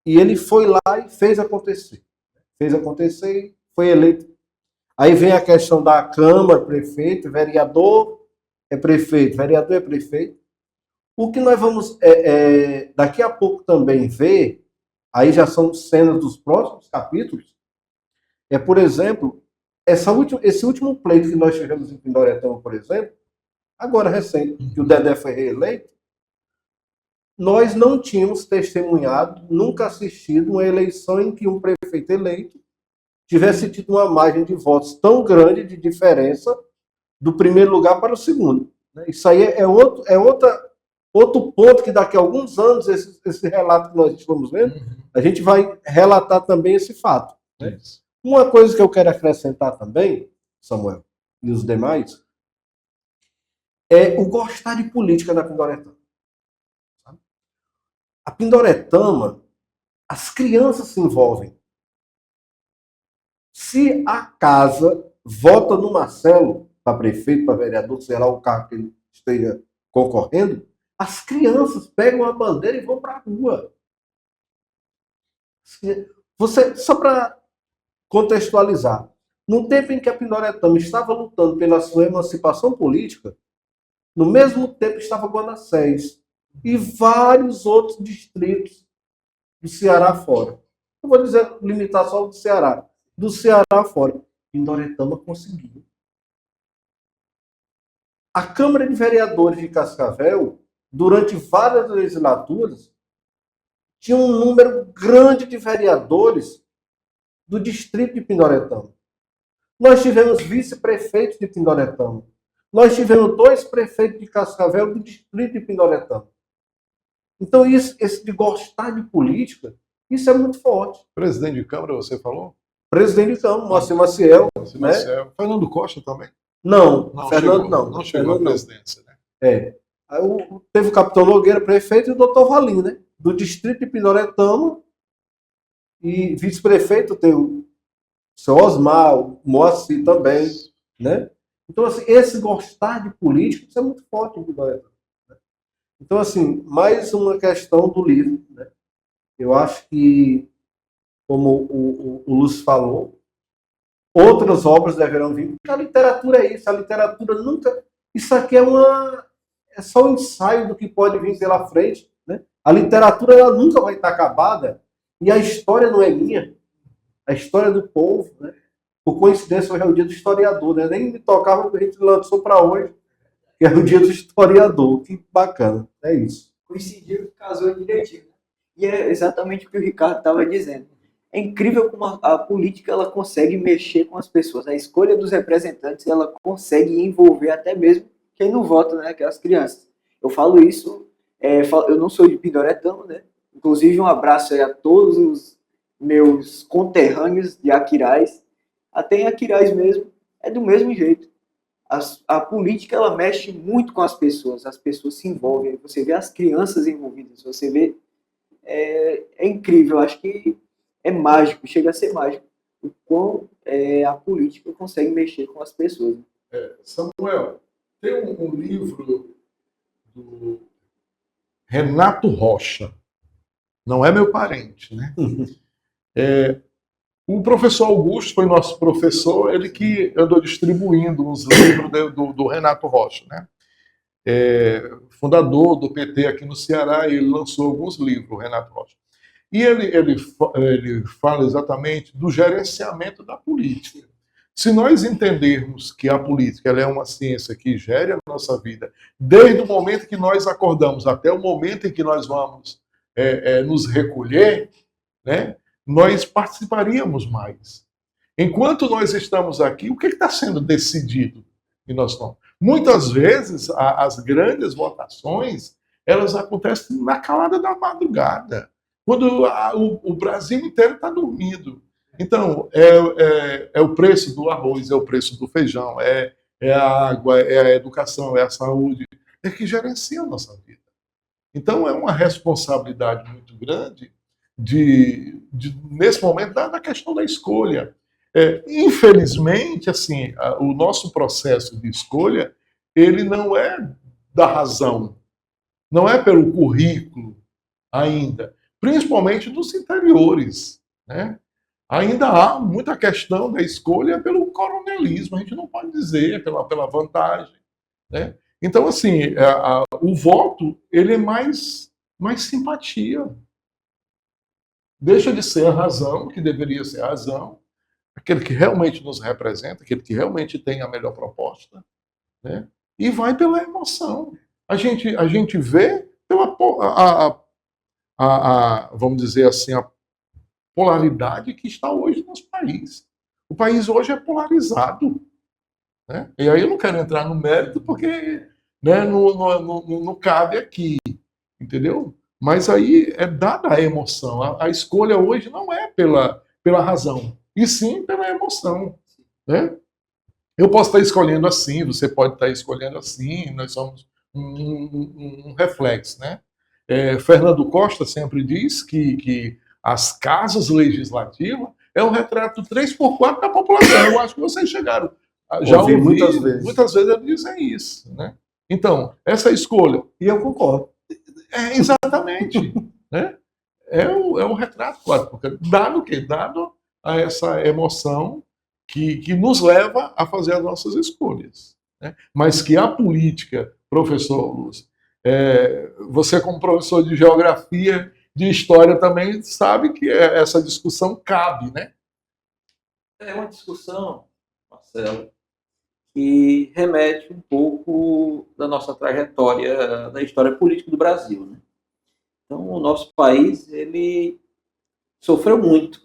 E ele foi lá e fez acontecer. Fez acontecer e foi eleito. Aí vem a questão da Câmara, prefeito, vereador é prefeito, vereador é prefeito. O que nós vamos daqui a pouco também ver, aí já são cenas dos próximos capítulos, por exemplo, esse último pleito que nós tivemos em Pindoretama, por exemplo, agora recente, que o Dedé foi reeleito, nós não tínhamos testemunhado, nunca assistido uma eleição em que um prefeito eleito tivesse tido uma margem de votos tão grande de diferença do primeiro lugar para o segundo. Isso aí é outro ponto que daqui a alguns anos, esse relato que nós estamos vendo, a gente vai relatar também esse fato. Né? Uma coisa que eu quero acrescentar também, Samuel, e os demais, é o gostar de política na Pindoretama. A Pindoretama, as crianças se envolvem. Se a casa vota no Marcelo, para prefeito, para vereador, sei lá o cargo que ele esteja concorrendo, as crianças pegam a bandeira e vão para a rua. Só para contextualizar, no tempo em que a Pindoretama estava lutando pela sua emancipação política, no mesmo tempo estava Guanassés e vários outros distritos do Ceará fora. Eu vou dizer, limitar só do Ceará. Do Ceará fora. Pindoretama conseguiu. A Câmara de Vereadores de Cascavel, durante várias legislaturas, tinha um número grande de vereadores do distrito de Pindoretama. Nós tivemos vice-prefeitos de Pindoretama. Nós tivemos 2 prefeitos de Cascavel do distrito de Pindoretama. Então, esse de gostar de política, isso é muito forte. Presidente de Câmara, você falou? Presidente de Câmara, Moacir Maciel. Né? Fernando Costa também? Não, Fernando chegou, não. Não chegou à presidência, né? Aí teve o capitão Nogueira, prefeito, e o doutor Valim, né? Do distrito de Pindoretama. E vice-prefeito tem o seu Osmar, o Moacir também, né? Então, assim, esse gostar de política, isso é muito forte em Pindoretama. Então, assim, mais uma questão do livro, né? Eu acho que, como o Lúcio falou, outras obras deverão vir, porque a literatura é isso, a literatura nunca... Isso aqui é só um ensaio do que pode vir pela frente, né? A literatura, ela nunca vai estar acabada, e a história não é minha, a história do povo, né? Por coincidência, hoje é o dia do historiador, né? Nem me tocava que a gente lançou para hoje, que é o dia do historiador. Que bacana, é isso. Coincidiu, casou direitinho. E é exatamente o que o Ricardo estava dizendo. É incrível como a política ela consegue mexer com as pessoas. A escolha dos representantes ela consegue envolver até mesmo quem não vota, né? Aquelas crianças. Eu falo isso, eu não sou de Pindoretama, né? Inclusive um abraço aí a todos os meus conterrâneos de Aquiraz. Até em Aquiraz mesmo, é do mesmo jeito. A política ela mexe muito com as pessoas se envolvem, você vê as crianças envolvidas, você vê, é incrível, acho que é mágico, chega a ser mágico, o quão a política consegue mexer com as pessoas. Samuel, tem um livro do Renato Rocha, não é meu parente, né? O professor Augusto foi nosso professor, ele que andou distribuindo os livros do Renato Rocha, né? Fundador do PT aqui no Ceará, ele lançou alguns livros, o Renato Rocha. E ele fala exatamente do gerenciamento da política. Se nós entendermos que a política ela é uma ciência que gere a nossa vida, desde o momento que nós acordamos até o momento em que nós vamos nos recolher, né? Nós participaríamos mais. Enquanto nós estamos aqui, o que está sendo decidido? E nós não. Muitas vezes, as grandes votações, elas acontecem na calada da madrugada, quando o Brasil inteiro está dormindo. Então, é o preço do arroz, é o preço do feijão, é a água, é a educação, é a saúde, é que gerencia a nossa vida. Então, é uma responsabilidade muito grande nesse momento, da questão da escolha. Infelizmente, assim, o nosso processo de escolha, ele não é da razão, não é pelo currículo ainda, principalmente nos interiores, né? Ainda há muita questão da escolha pelo coronelismo, a gente não pode dizer, pela vantagem, né? Então, assim, o voto, ele é mais simpatia. Deixa de ser a razão, que deveria ser a razão, aquele que realmente nos representa, aquele que realmente tem a melhor proposta, né? E vai pela emoção. A gente vê pela, vamos dizer assim, a polaridade que está hoje nos países. O país hoje é polarizado, né? E aí eu não quero entrar no mérito porque, né, não cabe aqui, entendeu? Mas aí é dada a emoção. A escolha hoje não é pela razão, e sim pela emoção, né? Eu posso estar escolhendo assim, você pode estar escolhendo assim, nós somos um reflexo, né? Fernando Costa sempre diz que as casas legislativas é um retrato 3x4 da população. Eu acho que vocês chegaram. Já ouvi muitas vezes ele dizer isso, né? Então, essa escolha. E eu concordo. Exatamente. Né? É um retrato 4x4. Dado o quê? Dado a essa emoção que nos leva a fazer as nossas escolhas. Né? Mas que a política, professor Lúcio, você como professor de geografia, de história também sabe que essa discussão cabe, né? É uma discussão, Marcelo, que remete um pouco da nossa trajetória, da história política do Brasil, né? Então, o nosso país, ele sofreu muito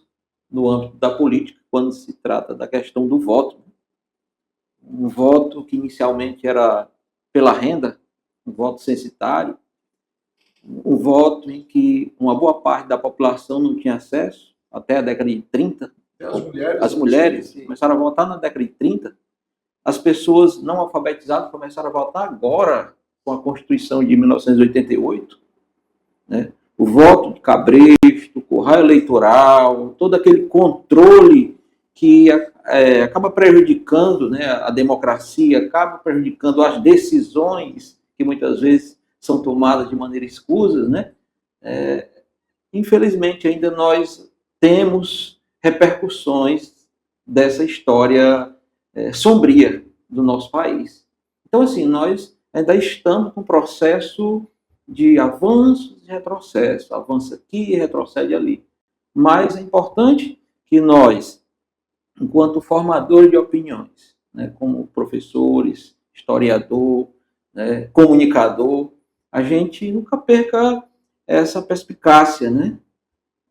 no âmbito da política, quando se trata da questão do voto. Um voto que inicialmente era pela renda, um voto censitário, um voto em que uma boa parte da população não tinha acesso, até a década de 30. As mulheres começaram a votar na década de 30. As pessoas não alfabetizadas começaram a votar agora, com a Constituição de 1988. Né? O voto de cabresto, o curral eleitoral, todo aquele controle que acaba prejudicando, né, a democracia, acaba prejudicando as decisões que muitas vezes são tomadas de maneira escusa, né? Infelizmente, ainda nós temos repercussões dessa história sombria do nosso país. Então, assim, nós ainda estamos com um processo de avanço e retrocesso, avança aqui e retrocede ali. Mas é importante que nós, enquanto formadores de opiniões, né, como professores, historiador, né, comunicador, a gente nunca perca essa perspicácia, né,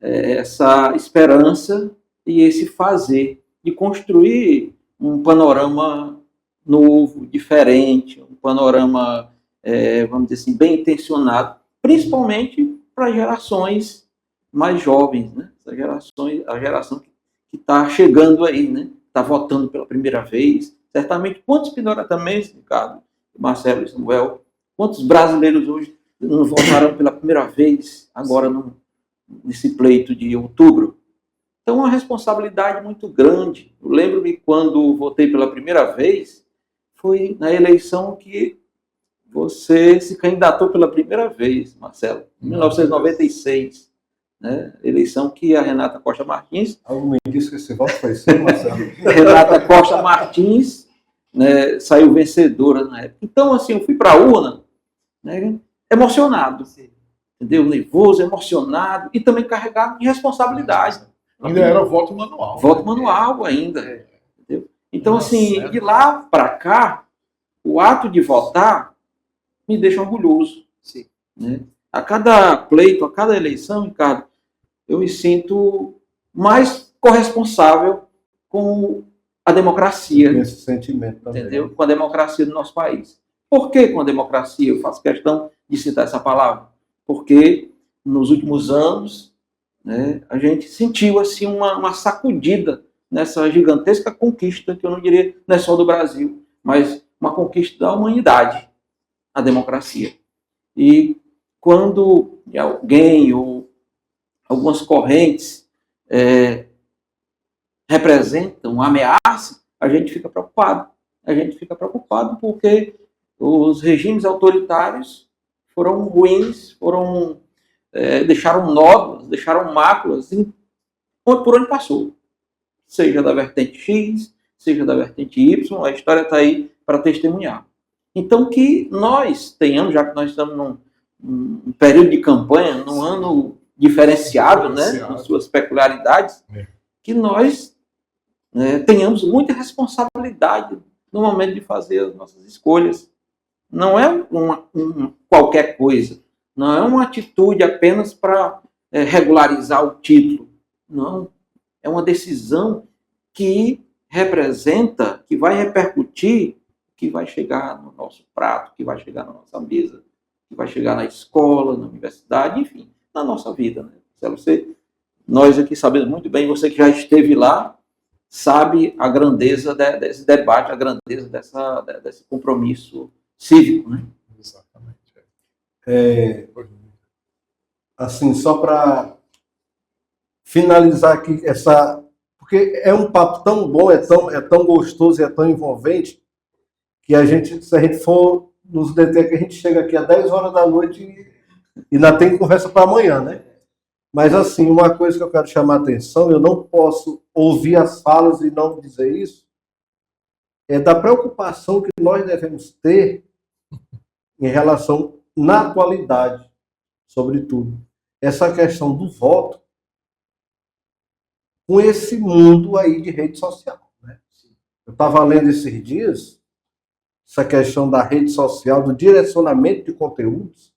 essa esperança e esse fazer de construir um panorama novo, diferente, um panorama, vamos dizer assim, bem intencionado, principalmente para gerações mais jovens, né? A geração que está chegando aí, né? Está votando pela primeira vez. Certamente, quantos pindorataменses, Ricardo, Marcelo e Samuel, quantos brasileiros hoje não votaram pela primeira vez, agora nesse pleito de outubro? Então, uma responsabilidade muito grande. Eu lembro-me quando votei pela primeira vez, foi na eleição que você se candidatou pela primeira vez, Marcelo, em 1996. Né? Eleição que a Renata Costa Martins... Algo me disse que esse voto foi seu, Marcelo. Renata Costa Martins, né, saiu vencedora na época. Então, assim, eu fui para a urna, né, emocionado, entendeu? Nervoso, emocionado e também carregado de responsabilidade. Ainda era voto manual. Voto manual ainda. Entendeu? Então, assim, de lá para cá, o ato de votar me deixa orgulhoso. Sim. Né? A cada pleito, a cada eleição, Ricardo, eu me sinto mais corresponsável com a democracia. Esse sentimento também. Entendeu? Com a democracia do nosso país. Por que com a democracia? Eu faço questão de citar essa palavra. Porque nos últimos anos, né, a gente sentiu assim, uma sacudida nessa gigantesca conquista, que eu não diria não é só do Brasil, mas uma conquista da humanidade, a democracia. E quando alguém ou algumas correntes representam uma ameaça, a gente fica preocupado. A gente fica preocupado porque os regimes autoritários foram ruins, deixaram nódulos, deixaram máculas por onde passou. Seja da vertente X, seja da vertente Y, a história está aí para testemunhar. Então, que nós tenhamos, já que nós estamos num período de campanha, num ano diferenciado, né, com suas peculiaridades, que nós tenhamos muita responsabilidade no momento de fazer as nossas escolhas. Não é qualquer coisa, não é uma atitude apenas para regularizar o título. Não, é uma decisão que representa, que vai repercutir, que vai chegar no nosso prato, que vai chegar na nossa mesa, que vai chegar na escola, na universidade, enfim, na nossa vida. Né? Nós aqui sabemos muito bem, você que já esteve lá, sabe a grandeza desse debate, a grandeza desse compromisso cívico. Né? Exatamente. Assim, só para finalizar aqui porque é um papo tão bom, é tão gostoso e é tão envolvente que se a gente for nos deter, que a gente chega aqui às 10 horas da noite e ainda tem conversa para amanhã, né? Mas assim, uma coisa que eu quero chamar a atenção, eu não posso ouvir as falas e não dizer isso, é da preocupação que nós devemos ter em relação, na atualidade, sobretudo, essa questão do voto com esse mundo aí de rede social. Né? Eu estava lendo esses dias essa questão da rede social, do direcionamento de conteúdos,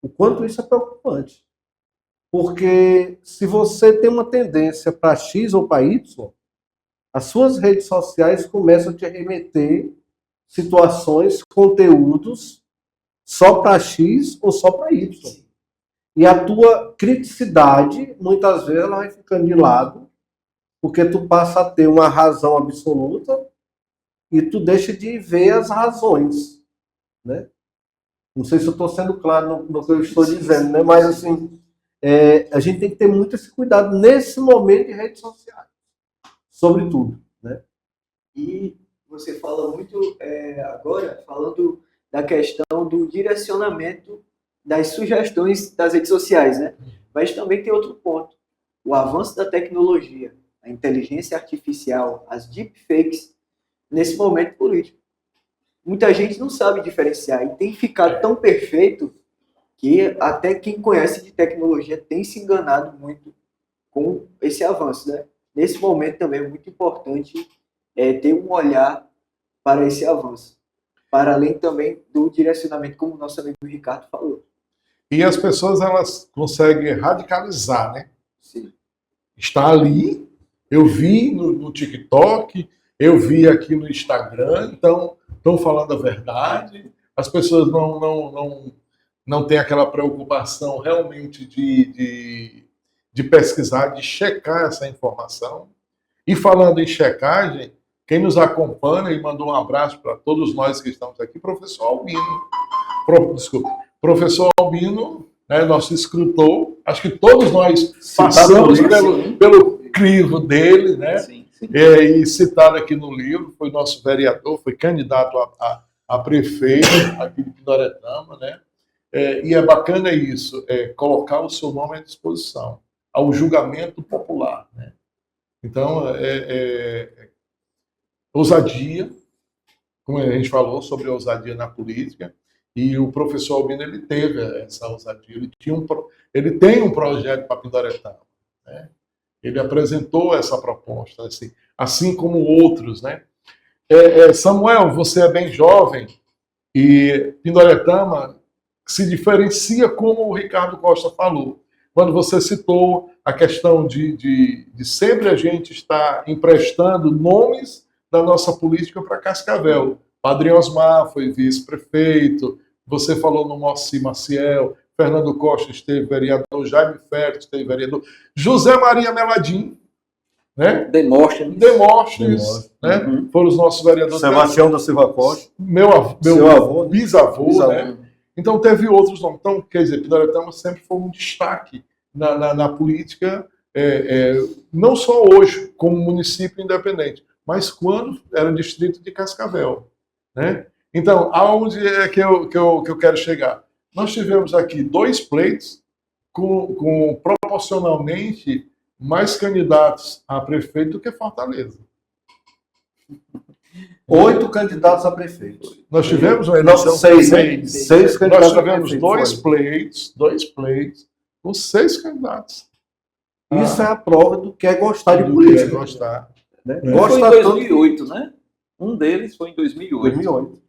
o quanto isso é preocupante. Porque se você tem uma tendência para X ou para Y, as suas redes sociais começam a te remeter situações, conteúdos só para X ou só para Y. E a tua criticidade, muitas vezes, ela vai ficando de lado, porque tu passa a ter uma razão absoluta e tu deixa de ver as razões, né? Não sei se eu estou sendo claro no que eu estou dizendo, né? Mas, assim, a gente tem que ter muito esse cuidado nesse momento de redes sociais, sobretudo, né? E você fala muito agora, falando da questão do direcionamento das sugestões das redes sociais, né? Mas também tem outro ponto. O avanço da tecnologia, a inteligência artificial, as deepfakes, nesse momento político. Muita gente não sabe diferenciar e tem ficado tão perfeito que até quem conhece de tecnologia tem se enganado muito com esse avanço, né? Nesse momento também é muito importante ter um olhar para esse avanço, para além também do direcionamento, como o nosso amigo Ricardo falou. E as pessoas, elas conseguem radicalizar, né? Sim. Está ali, eu vi no TikTok, eu vi aqui no Instagram, então estão falando a verdade, as pessoas não têm aquela preocupação realmente de pesquisar, de checar essa informação. E falando em checagem, quem nos acompanha e mandou um abraço para todos nós que estamos aqui, professor Albino. Professor Albino, né, nosso escritor, acho que todos nós passamos pelo crivo dele, né? Sim. E citado aqui no livro, foi nosso vereador, foi candidato a prefeito aqui de Pindoretama, né? E é bacana isso, colocar o seu nome à disposição, ao julgamento popular, né? Então, ousadia, como a gente falou sobre a ousadia na política, e o professor Albino, ele teve essa ousadia, ele tem um projeto para Pindoretama, né? Ele apresentou essa proposta, assim como outros, né? Samuel, você é bem jovem e Pindoretama se diferencia, como o Ricardo Costa falou, quando você citou a questão de sempre a gente estar emprestando nomes da nossa política para Cascavel. Padre Osmar foi vice-prefeito, você falou no Moacir Maciel, Fernando Costa esteve vereador, Jaime Ferro esteve vereador, José Maria Meladim, né? Demóstenes, né? Uhum. Foram os nossos vereadores. Sebastião da Silva Costa. Meu avô, bisavô, né? Então teve outros nomes. Então, quer dizer, Pindoretama sempre foi um destaque na política, não só hoje, como município independente, mas quando era distrito de Cascavel, né? Então, aonde é que eu quero chegar? Nós tivemos aqui 2 pleitos com proporcionalmente mais candidatos a prefeito do que Fortaleza. 8 candidatos a prefeito. Nós tivemos uma eleição... 6 candidatos a prefeito. Nós tivemos 2 pleitos com 6 candidatos. Isso é a prova do que é gostar de política. Gostar. Né? Foi em Gosta tanto 2008, né? Um deles foi em 2008. 2008.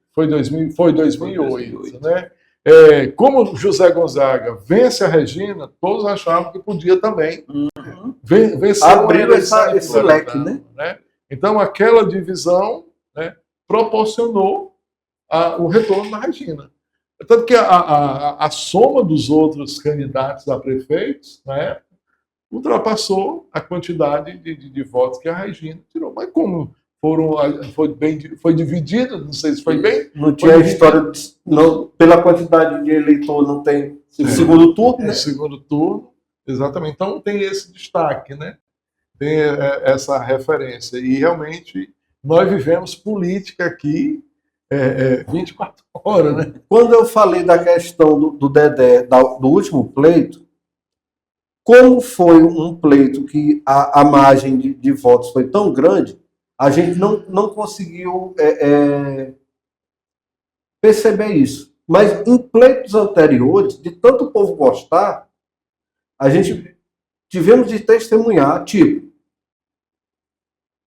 Foi 2008, né? Como José Gonzaga vence a Regina, todos achavam que podia também vencer Abriu uma eleição esse em leque, Florianópolis, né? Então, aquela divisão, né, proporcionou o retorno da Regina. Tanto que a soma dos outros candidatos a prefeitos, né, ultrapassou a quantidade de votos que a Regina tirou. Mas como foi dividido, não sei se foi bem. Não tinha a história, pela quantidade de eleitor, não tem segundo turno, né? Segundo turno, exatamente. Então tem esse destaque, né? Tem essa referência. E realmente nós vivemos política aqui 24 horas, né? Quando eu falei da questão do Dedé, do último pleito, como foi um pleito que a margem de votos foi tão grande, a gente não conseguiu perceber isso. Mas em pleitos anteriores, de tanto o povo gostar, a gente tivemos de testemunhar, tipo,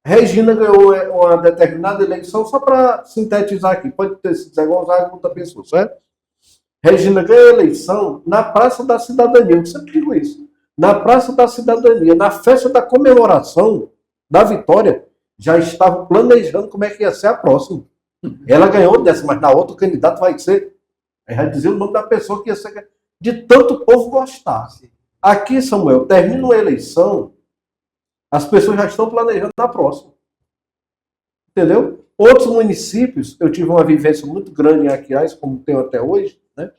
Regina ganhou uma determinada eleição, só para sintetizar aqui, pode ter sido Zé Gonzaga ou outra pessoa, certo? Regina ganhou a eleição na Praça da Cidadania, eu sempre digo isso. Na Praça da Cidadania, na festa da comemoração da vitória, já estava planejando como é que ia ser a próxima. Ela ganhou dessa, mas na outra o candidato vai ser, vai dizer o nome da pessoa que ia ser, de tanto o povo gostar. Aqui, Samuel, termina uma eleição, as pessoas já estão planejando na próxima. Entendeu? Outros municípios, eu tive uma vivência muito grande em Aquiraz, como tenho até hoje, né?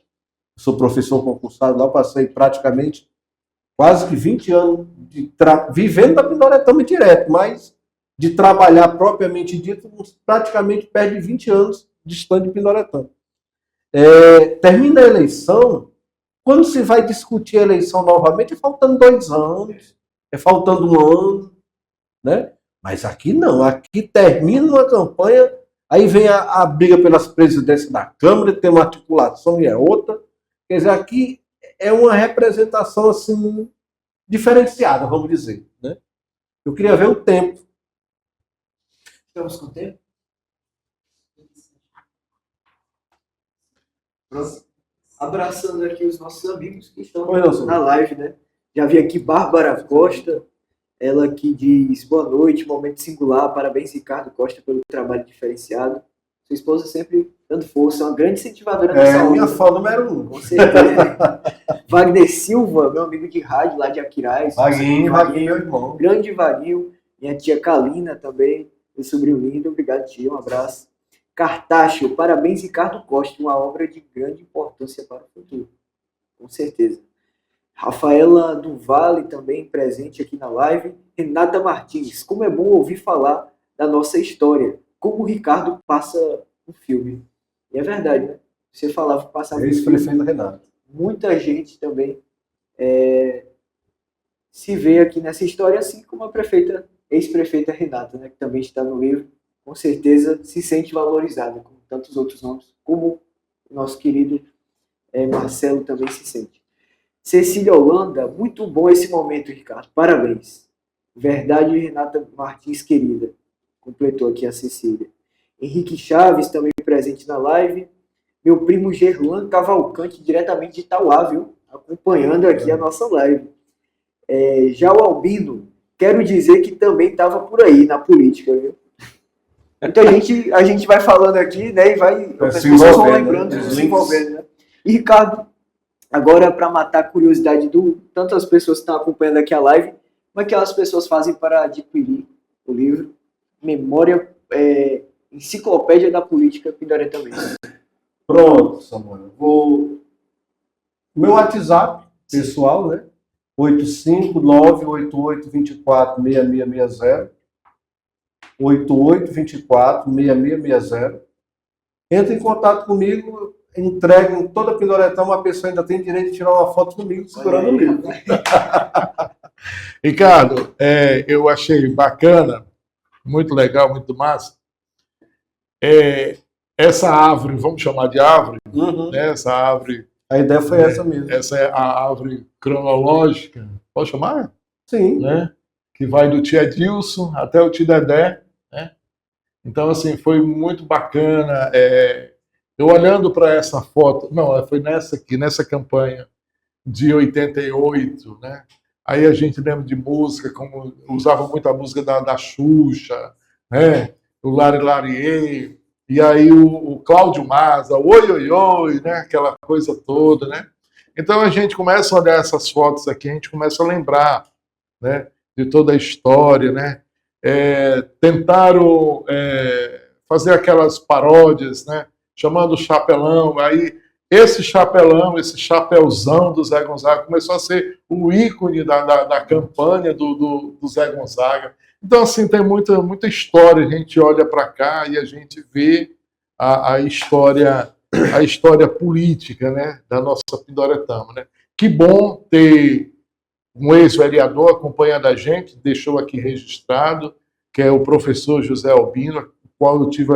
Sou professor concursado lá, passei praticamente quase que 20 anos vivendo da Pindoretama direto, mas de trabalhar propriamente dito, praticamente perde 20 anos distante de Pindoretama. Termina a eleição, quando se vai discutir a eleição novamente, é faltando 2 anos, é faltando 1 ano, né? Mas aqui não, aqui termina uma campanha, aí vem a briga pelas presidências da Câmara, tem uma articulação e é outra. Quer dizer, aqui é uma representação assim diferenciada, vamos dizer, né? Eu queria ver o tempo. Estamos com tempo? Pronto. Abraçando aqui os nossos amigos que estão na live, né? Já vi aqui Bárbara Costa, ela que diz boa noite, momento singular, parabéns Ricardo Costa pelo trabalho diferenciado. Sua esposa sempre dando força, uma grande incentivadora dessa obra. Minha fã número 1. Com certeza. Wagner Silva, meu amigo de rádio lá de Aquiraz. Vaguinho, meu irmão. Grande Vaguinho. Minha tia Kalina também, meu sobrinho lindo. Obrigado, tia. Um abraço. Cartacho, parabéns Ricardo Costa, uma obra de grande importância para o futuro. Com certeza. Rafaela do Vale também presente aqui na live. Renata Martins, como é bom ouvir falar da nossa história, como o Ricardo passa um filme. E é verdade, né? Você falava que passava um filme. Ex-prefeito Renato. Muita gente também se vê aqui nessa história, assim como a ex-prefeita Renata, né, que também está no livro, com certeza se sente valorizada, como tantos outros nomes, como o nosso querido Marcelo também se sente. Cecília Holanda, muito bom esse momento, Ricardo, parabéns. Verdade, Renata Martins, querida, completou aqui a Cecília. Henrique Chaves, também presente na live. Meu primo Gerlan Cavalcante, diretamente de Itauá, viu? Acompanhando aqui a nossa live. Já o Albino, quero dizer que também estava por aí, na política, viu? Então a gente vai falando aqui, né, e as pessoas vão lembrando, se envolvendo, né? E Ricardo, agora para matar a curiosidade tantas pessoas que estão acompanhando aqui a live, como é que as pessoas fazem para adquirir o livro Memória, Enciclopédia da Política Pindoretamense? Pronto, Samuel. Meu WhatsApp pessoal, né? 85988246660. 88246660. Entra em contato comigo, entrega em toda a Pindoretama, a pessoa ainda tem direito de tirar uma foto comigo segurando o livro. Ricardo, eu achei bacana, muito legal, muito massa. Essa árvore, vamos chamar de árvore, né? Essa árvore. A ideia foi essa mesmo. Essa é a árvore cronológica, pode chamar? Sim. Né? que vai do tio Edilson até o tio Dedé, né? Então, assim, foi muito bacana. Eu olhando para essa foto, não, foi nessa aqui, nessa campanha de 88, né? Aí a gente lembra de música, como usava muito a música da Xuxa, né? O Lari Lariê, e aí o Cláudio Maza, oi, oi, oi, né? Aquela coisa toda, né? Então a gente começa a olhar essas fotos aqui, a gente começa a lembrar, né? De toda a história, né? Tentaram fazer aquelas paródias, né? Chamando o chapelão, aí esse chapelão, esse chapeuzão do Zé Gonzaga começou a ser o ícone da campanha do Zé Gonzaga. Então, assim, tem muita história. A gente olha para cá e a gente vê a história política, né, da nossa Pindoretama, né? Que bom ter um ex-vereador acompanhando a gente, deixou aqui registrado, que é o professor José Albino, o qual eu tive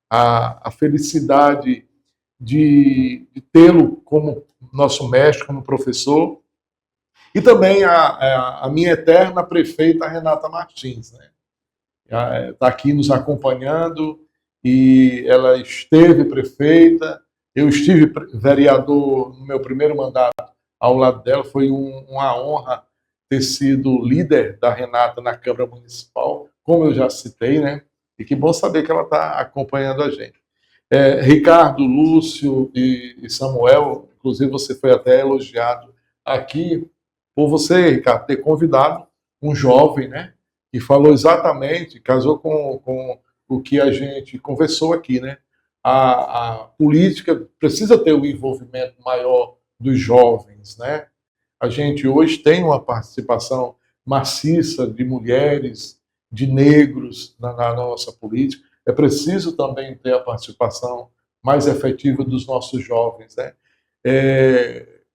a felicidade de tê-lo como nosso mestre, como professor, e também a minha eterna prefeita Renata Martins, né? Está aqui nos acompanhando, e ela esteve prefeita, eu estive vereador no meu primeiro mandato ao lado dela, foi uma honra ter sido líder da Renata na Câmara Municipal, como eu já citei, né? E que bom saber que ela está acompanhando a gente. Ricardo, Lúcio e Samuel, inclusive você foi até elogiado aqui por você, Ricardo, ter convidado um jovem, né, que falou exatamente, casou com o que a gente conversou aqui, né? A política precisa ter um envolvimento maior dos jovens, né? A gente hoje tem uma participação maciça de mulheres, de negros na nossa política. É preciso também ter a participação mais efetiva dos nossos jovens, né?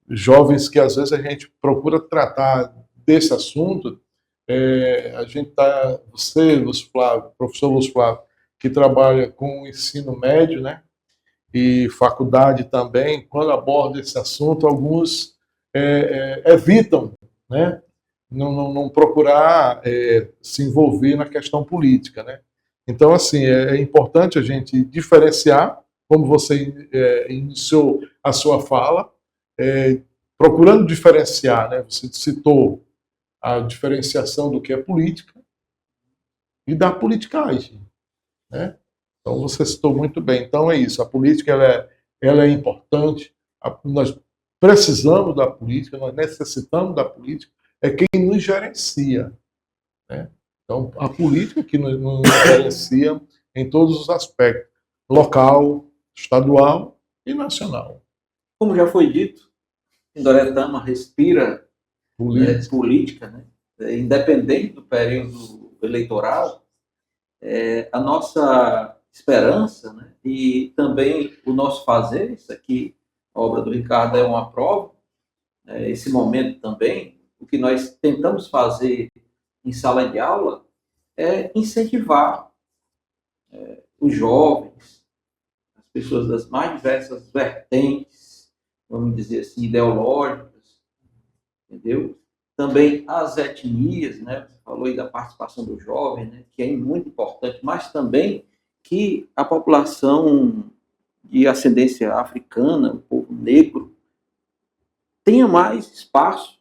Jovens que às vezes a gente procura tratar desse assunto. A gente está, você, Lúcio Flávio, professor Lúcio Flávio, que trabalha com o ensino médio, né? E faculdade também, quando aborda esse assunto, alguns evitam, né? Não procurar se envolver na questão política, né? Então, assim, é importante a gente diferenciar, como você iniciou a sua fala, procurando diferenciar, né? Você citou a diferenciação do que é política e da politicagem, né? Então, você citou muito bem. Então, é isso. A política ela é importante. Nós precisamos da política, nós necessitamos da política. É quem nos gerencia, né? Então, a política que nos gerencia em todos os aspectos, local, estadual e nacional. Como já foi dito, Pindoretama respira política, né? Independente do período eleitoral, a nossa esperança, né? E também o nosso fazer, isso aqui, a obra do Ricardo é uma prova, esse momento também, o que nós tentamos fazer em sala de aula é incentivar os jovens, as pessoas das mais diversas vertentes, vamos dizer assim, ideológicas, entendeu? Também as etnias, né? Você falou aí da participação do jovem, né? Que é muito importante, mas também que a população de ascendência africana, o povo negro, tenha mais espaço,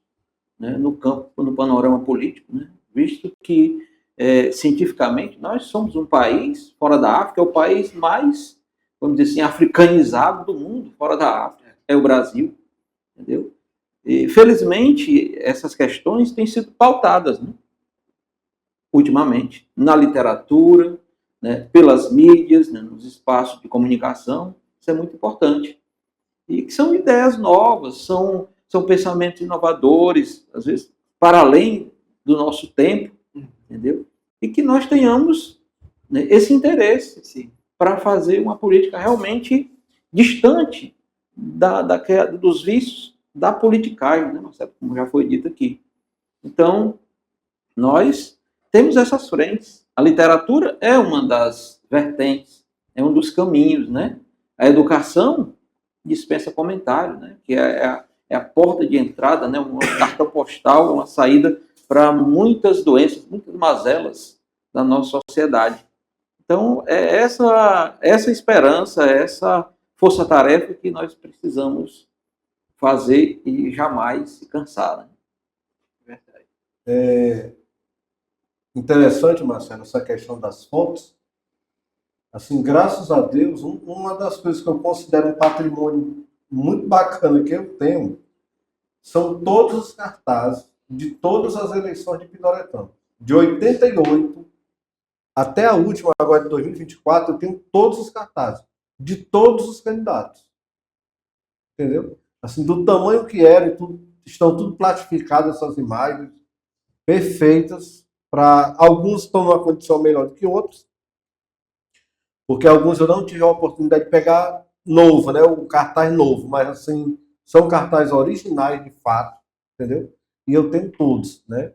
né, no campo, no panorama político, né? Visto que, cientificamente, nós somos um país, fora da África, é o país mais, vamos dizer assim, africanizado do mundo, fora da África, é o Brasil, entendeu? E, felizmente, essas questões têm sido pautadas, né, ultimamente, na literatura, né, pelas mídias, né, nos espaços de comunicação. Isso é muito importante. E que são ideias novas, são pensamentos inovadores, às vezes para além do nosso tempo, entendeu? E que nós tenhamos, né, esse interesse para fazer uma política realmente distante dos vícios da politicagem, né, Marcelo, como já foi dito aqui. Então, nós temos essas frentes. A literatura é uma das vertentes, é um dos caminhos, né? A educação dispensa comentário, né? Que é a porta de entrada, né? Uma carta postal, uma saída para muitas doenças, muitas mazelas da nossa sociedade. Então, é essa esperança, essa força-tarefa que nós precisamos fazer e jamais se cansar. Né? Verdade. É interessante, Marcelo, essa questão das fontes. Assim, graças a Deus, uma das coisas que eu considero um patrimônio muito bacana que eu tenho são todos os cartazes de todas as eleições de Pindoretama. De 88 até a última, agora de 2024, eu tenho todos os cartazes de todos os candidatos. Entendeu? Assim, do tamanho que era, estão tudo platificadas essas imagens, perfeitas. Alguns estão numa condição melhor do que outros, porque alguns eu não tive a oportunidade de pegar novo, né? O cartaz novo, mas assim, são cartazes originais de fato, entendeu? E eu tenho todos, né?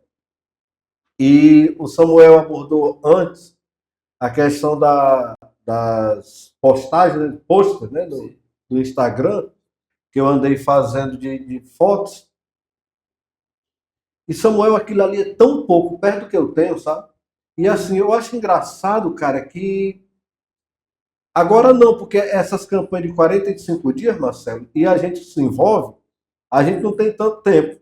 E o Samuel abordou antes a questão das postagens, né? Posts, né? Do Instagram, que eu andei fazendo de fotos. E Samuel, aquilo ali é tão pouco perto do que eu tenho, sabe? E assim, eu acho engraçado, cara, que agora não, porque essas campanhas de 45 dias, Marcelo, e a gente se envolve, a gente não tem tanto tempo.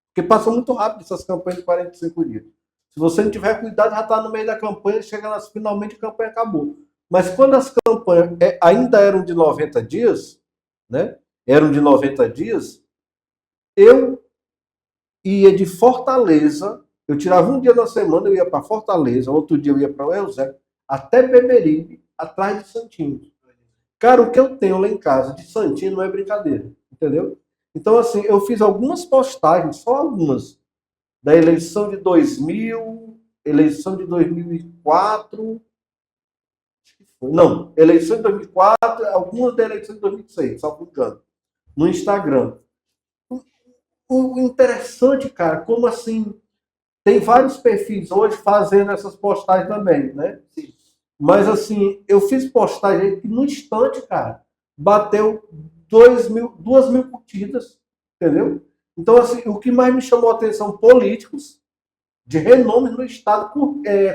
Porque passa muito rápido essas campanhas de 45 dias. Se você não tiver cuidado, já está no meio da campanha, chega lá, finalmente a campanha acabou. Mas quando as campanhas ainda eram de 90 dias, né? Eram de 90 dias, eu ia de Fortaleza, eu tirava um dia na semana, eu ia para Fortaleza, outro dia eu ia para o Eusébio, até Beberibe, atrás de Santinho. Cara, o que eu tenho lá em casa de Santinho não é brincadeira, entendeu? Então, assim, eu fiz algumas postagens, só algumas, da eleição de 2000, eleição de 2004, não, eleição de 2004, algumas da eleição de 2006, só por engano, no Instagram. O interessante, cara, como assim, tem vários perfis hoje fazendo essas postagens também, né? Sim. Mas assim, eu fiz postagem que no instante, cara, bateu 2.000 curtidas, entendeu? Então, assim, o que mais me chamou a atenção, políticos de renome no estado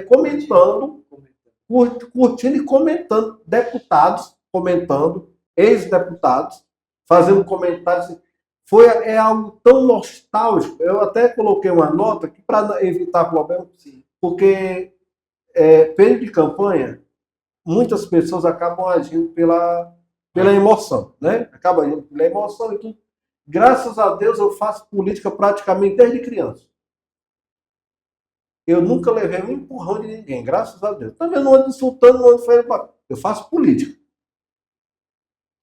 comentando, curtindo e comentando, deputados comentando, ex-deputados, fazendo comentários. Assim, é algo tão nostálgico. Eu até coloquei uma nota aqui para evitar problema, porque período de campanha, muitas pessoas acabam agindo pela emoção, né? Acabam agindo pela emoção e tudo. Graças a Deus eu faço política praticamente desde criança. Eu nunca levei um empurrão de ninguém, graças a Deus. Também não ando insultando, não ando falando. Eu faço política.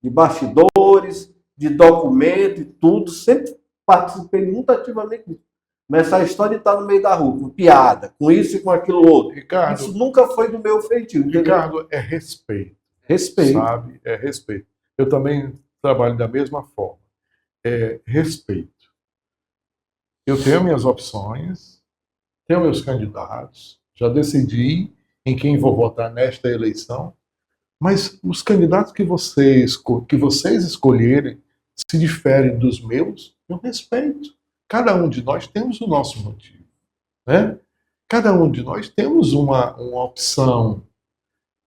De bastidores, de documento e tudo. Sempre participei muito ativamente disso. Mas essa história de estar no meio da rua, com piada, com isso e com aquilo outro. Ricardo, isso nunca foi do meu feitio. Entendeu? Ricardo, é respeito. Respeito. Sabe? É respeito. Eu também trabalho da mesma forma. É respeito. Eu tenho minhas opções, tenho meus candidatos, já decidi em quem vou votar nesta eleição, mas os candidatos que vocês escolherem se diferem dos meus, eu respeito. Cada um de nós temos o nosso motivo, né? Cada um de nós temos uma opção.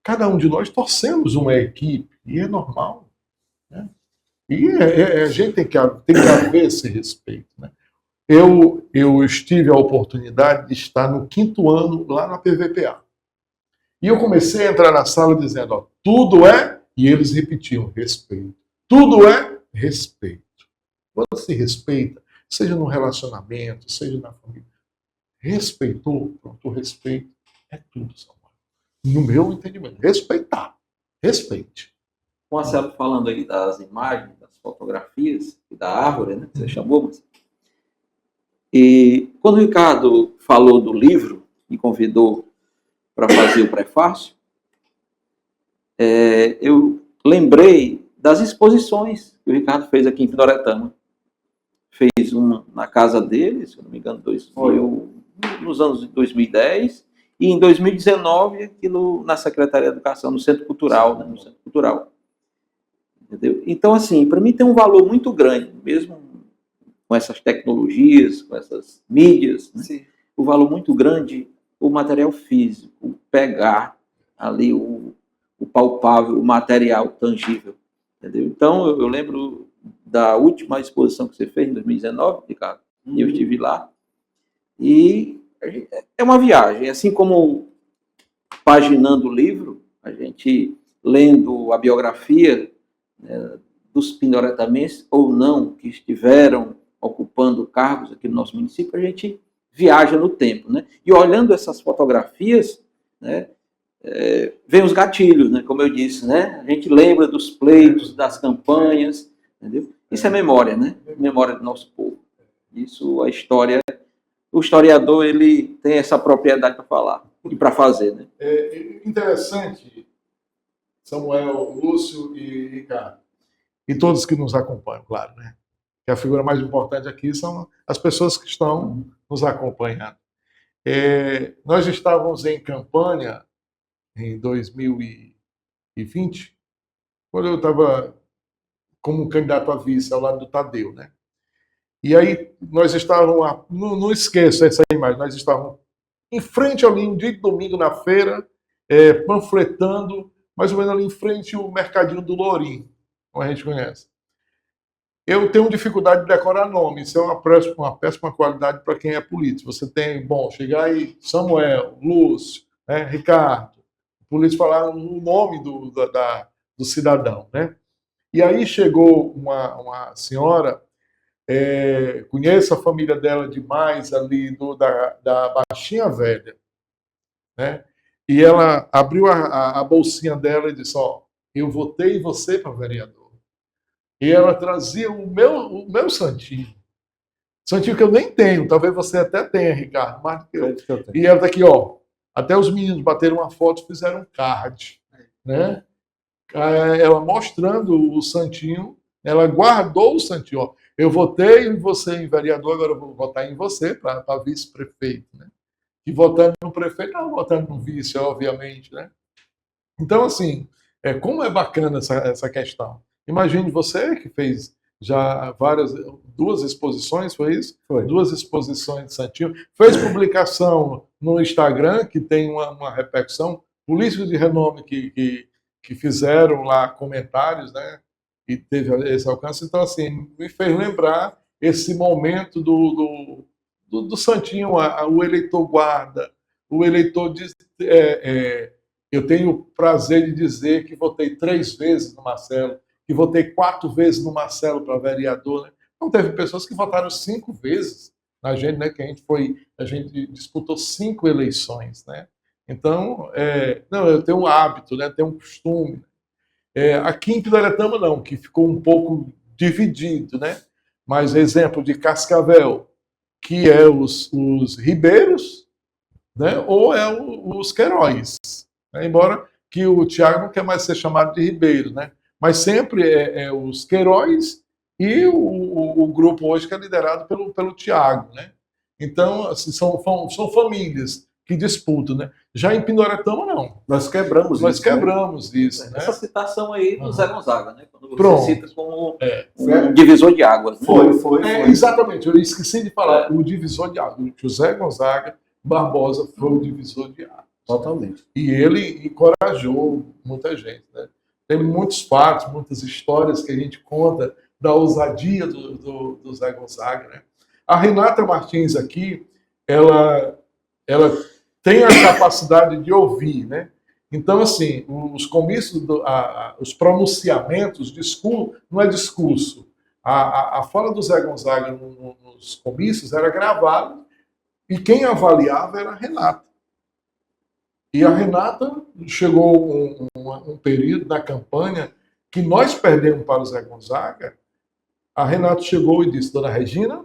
Cada um de nós torcemos uma equipe, e é normal, né? E a gente tem que haver esse respeito, né? Eu tive a oportunidade de estar no 5º ano lá na PVPA. E eu comecei a entrar na sala dizendo, ó, tudo é, e eles repetiam, respeito. Tudo é respeito. Quando se respeita, seja no relacionamento, seja na família, respeitou, pronto, o respeito é tudo, Samuel. No meu entendimento, respeitar. Respeite. O Marcelo falando aí das imagens, das fotografias, e da árvore, né, que você chamou, Marcelo. E quando o Ricardo falou do livro, me convidou para fazer o prefácio, eu lembrei das exposições que o Ricardo fez aqui em Pindoretama. Fez uma na casa dele, se eu não me engano, nos anos de 2010, e em 2019 aqui na Secretaria de Educação, no Centro Cultural, né, no Centro Cultural. Entendeu? Então, assim, para mim tem um valor muito grande, mesmo com essas tecnologias, com essas mídias, né? o valor muito grande o material físico, o pegar ali o palpável, o material tangível. Entendeu? Então, eu lembro da última exposição que você fez, em 2019, Ricardo, e eu estive lá, e é uma viagem, assim como paginando o livro, a gente lendo a biografia, né, dos pindoretaменses ou não, que estiveram ocupando cargos aqui no nosso município, a gente viaja no tempo, né? E olhando essas fotografias, né, vem os gatilhos, né? Como eu disse, né? A gente lembra dos pleitos, das campanhas, entendeu? Isso é memória, né? Memória do nosso povo. Isso, a história, o historiador, ele tem essa propriedade para falar e para fazer, né? É interessante, Samuel, Lúcio e Ricardo, e todos que nos acompanham, claro, né? Que a figura mais importante aqui são as pessoas que estão nos acompanhando. Nós estávamos em campanha em 2020, quando eu estava como candidato a vice ao lado do Tadeu, né? E aí nós estávamos, não esqueça essa imagem, nós estávamos em frente ali, um dia de domingo na feira, panfletando, mais ou menos ali em frente ao mercadinho do Lourim, como a gente conhece. Eu tenho dificuldade de decorar nome, isso é uma péssima qualidade para quem é político. Você tem, chegar aí, Samuel, Lúcio, né, Ricardo, políticos falaram o nome do cidadão, né? E aí chegou uma senhora, conheço a família dela demais, ali da Baixinha Velha, né? E ela abriu a bolsinha dela e disse, eu votei você para vereador. E ela trazia o meu santinho. Santinho que eu nem tenho, talvez você até tenha, Ricardo, mais que eu. E ela tá aqui, até os meninos bateram uma foto, fizeram um card, né? Ela mostrando o santinho, ela guardou o santinho. Eu votei em você em vereador, agora eu vou votar em você para vice-prefeito, né? E votando no prefeito, não votando no vice, obviamente, né? Então, assim, como é bacana essa questão. Imagine você que fez já duas exposições, foi isso? Foi. 2 exposições de Santinho. Fez publicação no Instagram, que tem uma repercussão. Políticos de renome que fizeram lá comentários, né? E teve esse alcance. Então, assim, me fez lembrar esse momento do Santinho, o eleitor guarda, o eleitor diz... eu tenho o prazer de dizer que votei 3 vezes no Marcelo, que votei 4 vezes no Marcelo para vereador, né? Então teve pessoas que votaram 5 vezes na gente, né? Que a gente disputou 5 eleições, né? Então, eu tenho um hábito, né? Tenho um costume. Aqui em Pindaretama não, que ficou um pouco dividido, né? Mas exemplo de Cascavel, que é os Ribeiros, né? Ou os Queiroz. Embora que o Tiago não quer mais ser chamado de Ribeiro, né? Mas sempre os Queiroz e o grupo hoje que é liderado pelo Tiago, né? Então, assim, são famílias que disputam, né? Já em Pindoretama, não. Nós quebramos isso. Né? Essa citação aí do Zé Gonzaga, né? Quando você Pronto. cita como um divisor de águas. Né? Foi. Exatamente, eu esqueci de falar. O divisor de águas. José Gonzaga Barbosa foi o divisor de águas. Totalmente. E ele encorajou muita gente, né? Tem muitos fatos, muitas histórias que a gente conta da ousadia do Zé Gonzaga, né? A Renata Martins aqui, ela tem a capacidade de ouvir, né? Então, assim, os comícios, os pronunciamentos, discurso, não é discurso. A fala do Zé Gonzaga nos comícios era gravada e quem avaliava era a Renata. E a Renata chegou um período na campanha que nós perdemos para o Zé Gonzaga. A Renata chegou e disse, dona Regina,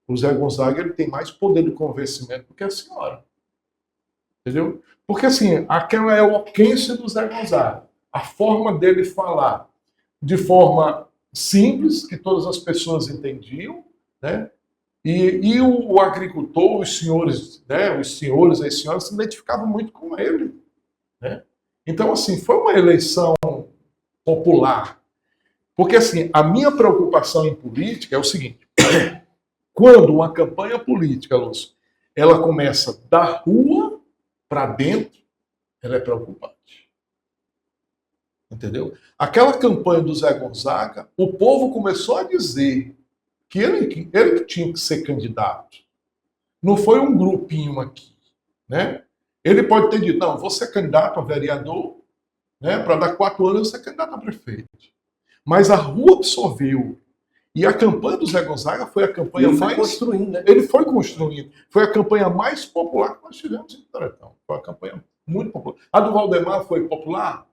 o Zé Gonzaga ele tem mais poder de convencimento do que a senhora. Entendeu? Porque, assim, aquela eloquência do Zé Gonzaga, a forma dele falar de forma simples, que todas as pessoas entendiam, né? E o agricultor, os senhores, né, as senhoras se identificavam muito com ele, né? Então, assim, foi uma eleição popular. Porque, assim, a minha preocupação em política é o seguinte: quando uma campanha política, Lúcio, ela começa da rua para dentro, ela é preocupante. Entendeu? Aquela campanha do Zé Gonzaga, o povo começou a dizer que ele que tinha que ser candidato. Não foi um grupinho aqui, né? Ele pode ter dito, não, vou ser candidato a vereador, né? Para dar 4 anos eu ser candidato a prefeito. Mas a rua absorveu. E a campanha do Zé Gonzaga foi a campanha Ele mais... foi construindo, né? Ele foi construindo. Foi a campanha mais popular que nós tivemos em Toretão. Foi uma campanha muito popular. A do Valdemar foi popular?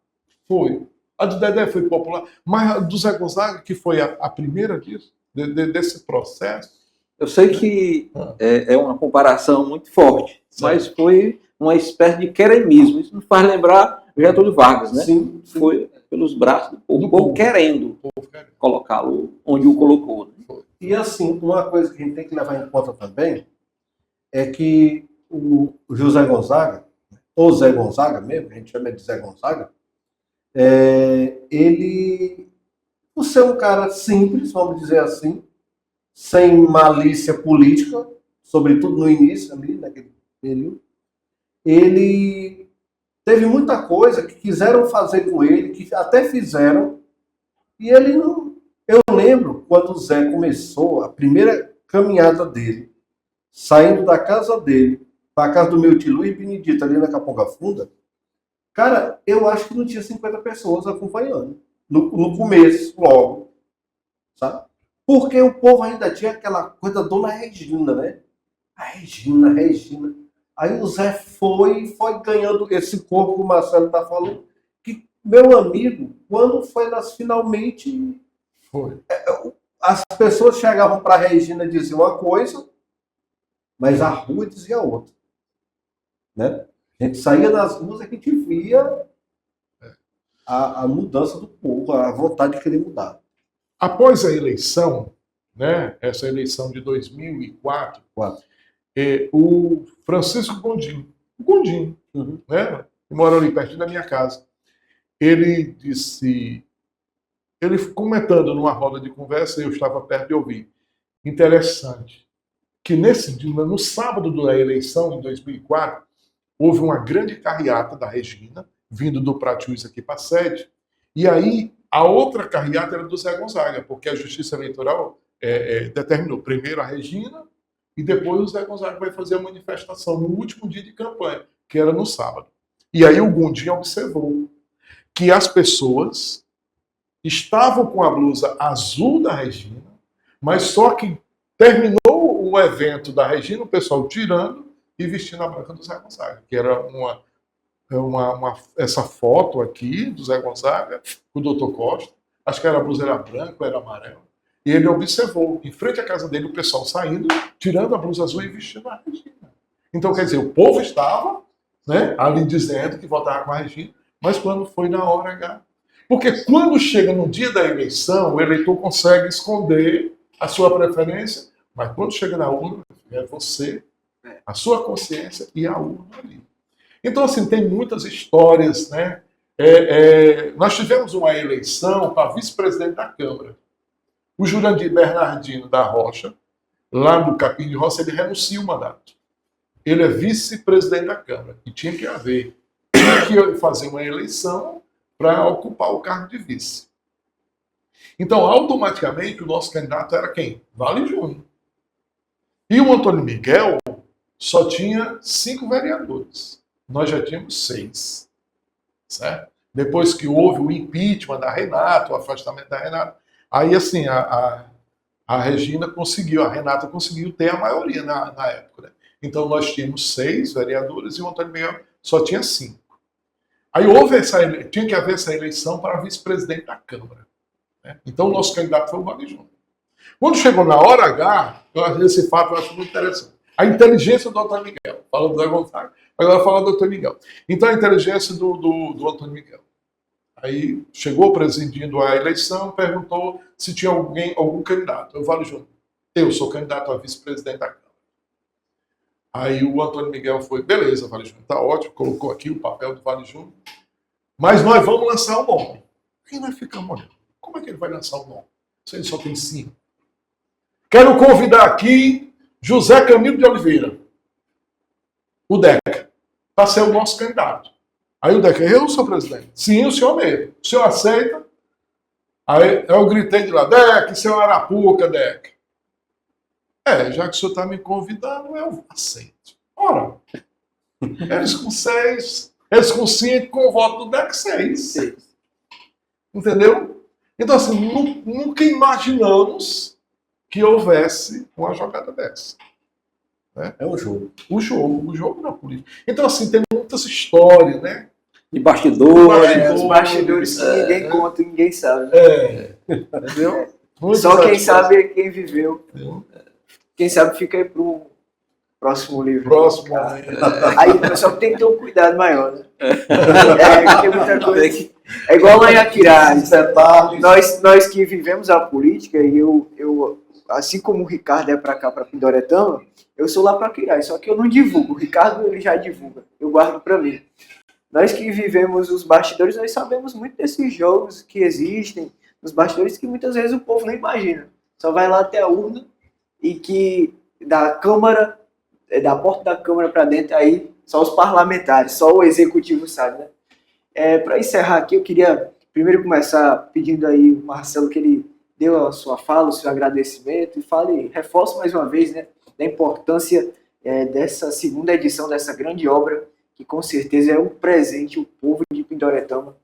Foi. A do Dedé foi popular. Mas a do Zé Gonzaga, que foi a primeira disso, desse processo... Eu sei que é uma comparação muito forte, mas foi uma espécie de queremismo. Isso me faz lembrar Getúlio Vargas, né? Sim. Foi pelos braços do povo, o povo querendo colocá-lo onde o colocou. Né? E assim, uma coisa que a gente tem que levar em conta também é que o José Gonzaga, ou Zé Gonzaga mesmo, a gente chama de Zé Gonzaga, ele, por ser um cara simples, vamos dizer assim, sem malícia política, sobretudo no início, ali, naquele período, ele teve muita coisa que quiseram fazer com ele, que até fizeram, e ele não... Eu lembro quando o Zé começou a primeira caminhada dele, saindo da casa dele, para a casa do meu tio Luiz Benedito, ali na Caponga Funda, cara, eu acho que não tinha 50 pessoas acompanhando, no começo, logo, sabe? Porque o povo ainda tinha aquela coisa da Dona Regina, né? A Regina, Regina. Aí o Zé foi ganhando esse corpo que o Marcelo está falando. Que, meu amigo, quando foi nas finalmente... Foi. As pessoas chegavam para a Regina e diziam uma coisa, mas a rua dizia outra. Né? A gente saía das ruas e a gente via a mudança do povo, a vontade de querer mudar. Após a eleição, né, essa eleição de 2004, o Francisco Gondim, né, que mora ali perto da minha casa, ele disse, ele comentando numa roda de conversa, eu estava perto de ouvir, interessante, que nesse dia, no sábado da eleição, em 2004, houve uma grande carreata da Regina, vindo do Pratiús aqui para a sede, e aí a outra carreata era do Zé Gonzaga, porque a Justiça Eleitoral determinou primeiro a Regina e depois o Zé Gonzaga vai fazer a manifestação no último dia de campanha, que era no sábado. E aí o Gondim observou que as pessoas estavam com a blusa azul da Regina, mas só que terminou o evento da Regina, o pessoal tirando e vestindo a branca do Zé Gonzaga, que era essa foto aqui do Zé Gonzaga, com o Dr. Costa, acho que a blusa era branca ou era amarela, e ele observou, em frente à casa dele, o pessoal saindo, tirando a blusa azul e vestindo a Regina. Então, quer dizer, o povo estava, né, ali dizendo que votava com a Regina, mas quando foi na hora H. Porque quando chega no dia da eleição, o eleitor consegue esconder a sua preferência, mas quando chega na urna, é você, a sua consciência e a urna ali. Então, assim, tem muitas histórias, né? Nós tivemos uma eleição para vice-presidente da Câmara. O Jurandir Bernardino da Rocha, lá no Capim de Roça, ele renuncia o mandato. Ele é vice-presidente da Câmara. E tinha que fazer uma eleição para ocupar o cargo de vice. Então, automaticamente, o nosso candidato era quem? Vale Júnior. E o Antônio Miguel só tinha 5 vereadores. Nós já tínhamos 6. Certo? Depois que houve o impeachment da Renata, o afastamento da Renata, aí assim, a Regina conseguiu, a Renata conseguiu ter a maioria na época. Né? Então nós tínhamos 6 vereadores e o Antônio Miguel só tinha 5. Aí tinha que haver essa eleição para vice-presidente da Câmara. Né? Então o nosso candidato foi o Wagner Júnior. Quando chegou na hora H, esse fato eu acho muito interessante. A inteligência do Antônio Miguel. Falando do Zé Gonzaga, agora fala do Antônio Miguel. Então a inteligência do Antônio Miguel. Aí chegou presidindo a eleição, perguntou se tinha algum candidato. Eu falo, Júnior, eu sou candidato a vice-presidente da Câmara. Aí o Antônio Miguel foi, beleza, Vale Júnior, tá ótimo, colocou aqui o papel do Vale Júnior, mas nós vamos lançar o nome. Aí nós ficamos olhando, como é que ele vai lançar o nome? Se ele só tem 5. Quero convidar aqui José Camilo de Oliveira. o Deca, para ser o nosso candidato. Aí o Deca, eu sou presidente. Sim, o senhor mesmo. O senhor aceita? Aí eu gritei de lá, Deca, isso é uma arapuca, Deca. Já que o senhor está me convidando, eu aceito. Ora, eles com 6, eles com 5, com o voto do Deca 6. Entendeu? Então, assim, nunca imaginamos que houvesse uma jogada dessa. Né? É um jogo. O jogo na política. Então, assim, tem muitas histórias, né? De bastidores. Os bastidores que ninguém conta, ninguém sabe. Entendeu? Só quem sabe é quem viveu. Quem sabe fica aí pro próximo livro. Aí o pessoal tem que ter um cuidado maior, né? Tem muita coisa. É igual lá em Aquirá. Nós que vivemos a política, e eu assim como o Ricardo é para cá, para Pindoretama, eu sou lá para Aquirá, só que eu não divulgo. O Ricardo ele já divulga, eu guardo para mim. Nós que vivemos os bastidores, nós sabemos muito desses jogos que existem, os bastidores que muitas vezes o povo não imagina. Só vai lá até a urna e que da Câmara, da porta da Câmara para dentro, aí só os parlamentares, só o executivo sabe, né? Para encerrar aqui, eu queria primeiro começar pedindo aí o Marcelo que ele deu a sua fala, o seu agradecimento, e reforce mais uma vez, né, da importância dessa segunda edição dessa grande obra, que com certeza é um presente, o povo de Pindoretama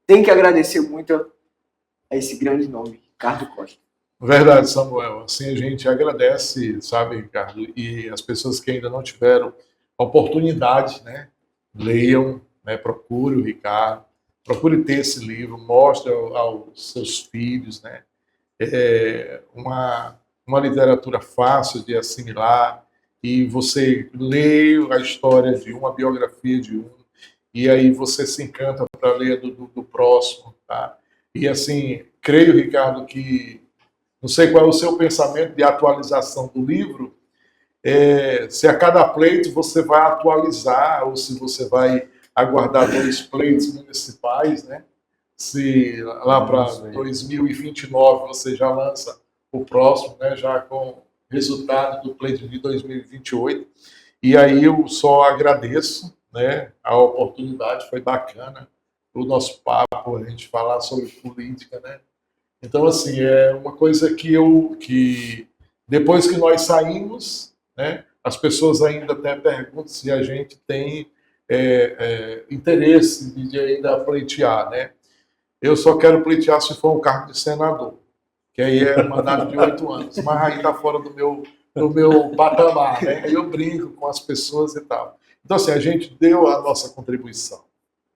tem que agradecer muito a esse grande nome, Ricardo Costa. Verdade, Samuel. Assim a gente agradece, sabe, Ricardo, e as pessoas que ainda não tiveram a oportunidade, né, leiam, né, procure o Ricardo, procure ter esse livro, mostre aos seus filhos, né, uma literatura fácil de assimilar, e você lê a história de uma biografia de um, e aí você se encanta para ler do próximo, tá? E assim, creio, Ricardo, que não sei qual é o seu pensamento de atualização do livro, se a cada pleito você vai atualizar, ou se você vai aguardar 2 pleitos municipais, né? Se lá para 2029 você já lança o próximo, né? Já com resultado do pleito de 2028. E aí eu só agradeço, né, a oportunidade, foi bacana o nosso papo, a gente falar sobre política, né? Então, assim, é uma coisa que depois que nós saímos, né, as pessoas ainda até perguntam se a gente tem interesse de ainda pleitear, né? Eu só quero pleitear se for um cargo de senador, que aí é mandato de 8 anos, mas aí está fora do meu patamar, né? Aí eu brinco com as pessoas e tal. Então, assim, a gente deu a nossa contribuição,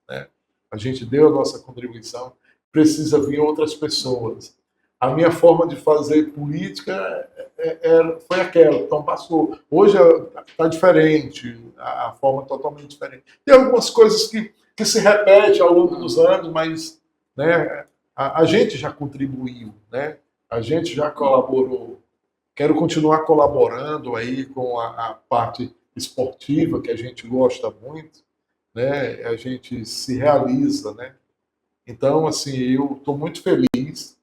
né? A gente deu a nossa contribuição, precisa vir outras pessoas. A minha forma de fazer política foi aquela, então passou. Hoje está diferente, a forma é totalmente diferente. Tem algumas coisas que se repetem ao longo dos anos, mas, né, a gente já contribuiu, né? A gente já colaborou. Quero continuar colaborando aí com a parte esportiva, que a gente gosta muito, né? A gente se realiza, né? Então, assim, eu estou muito feliz,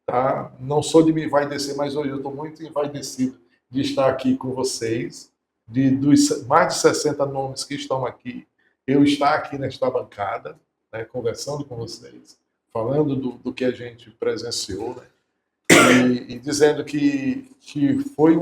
tá? Não sou de me envaidecer, mas hoje eu estou muito envaidecido de estar aqui com vocês, dos mais de 60 nomes que estão aqui, eu estar aqui nesta bancada, né, conversando com vocês, falando do que a gente presenciou, né? E dizendo que foi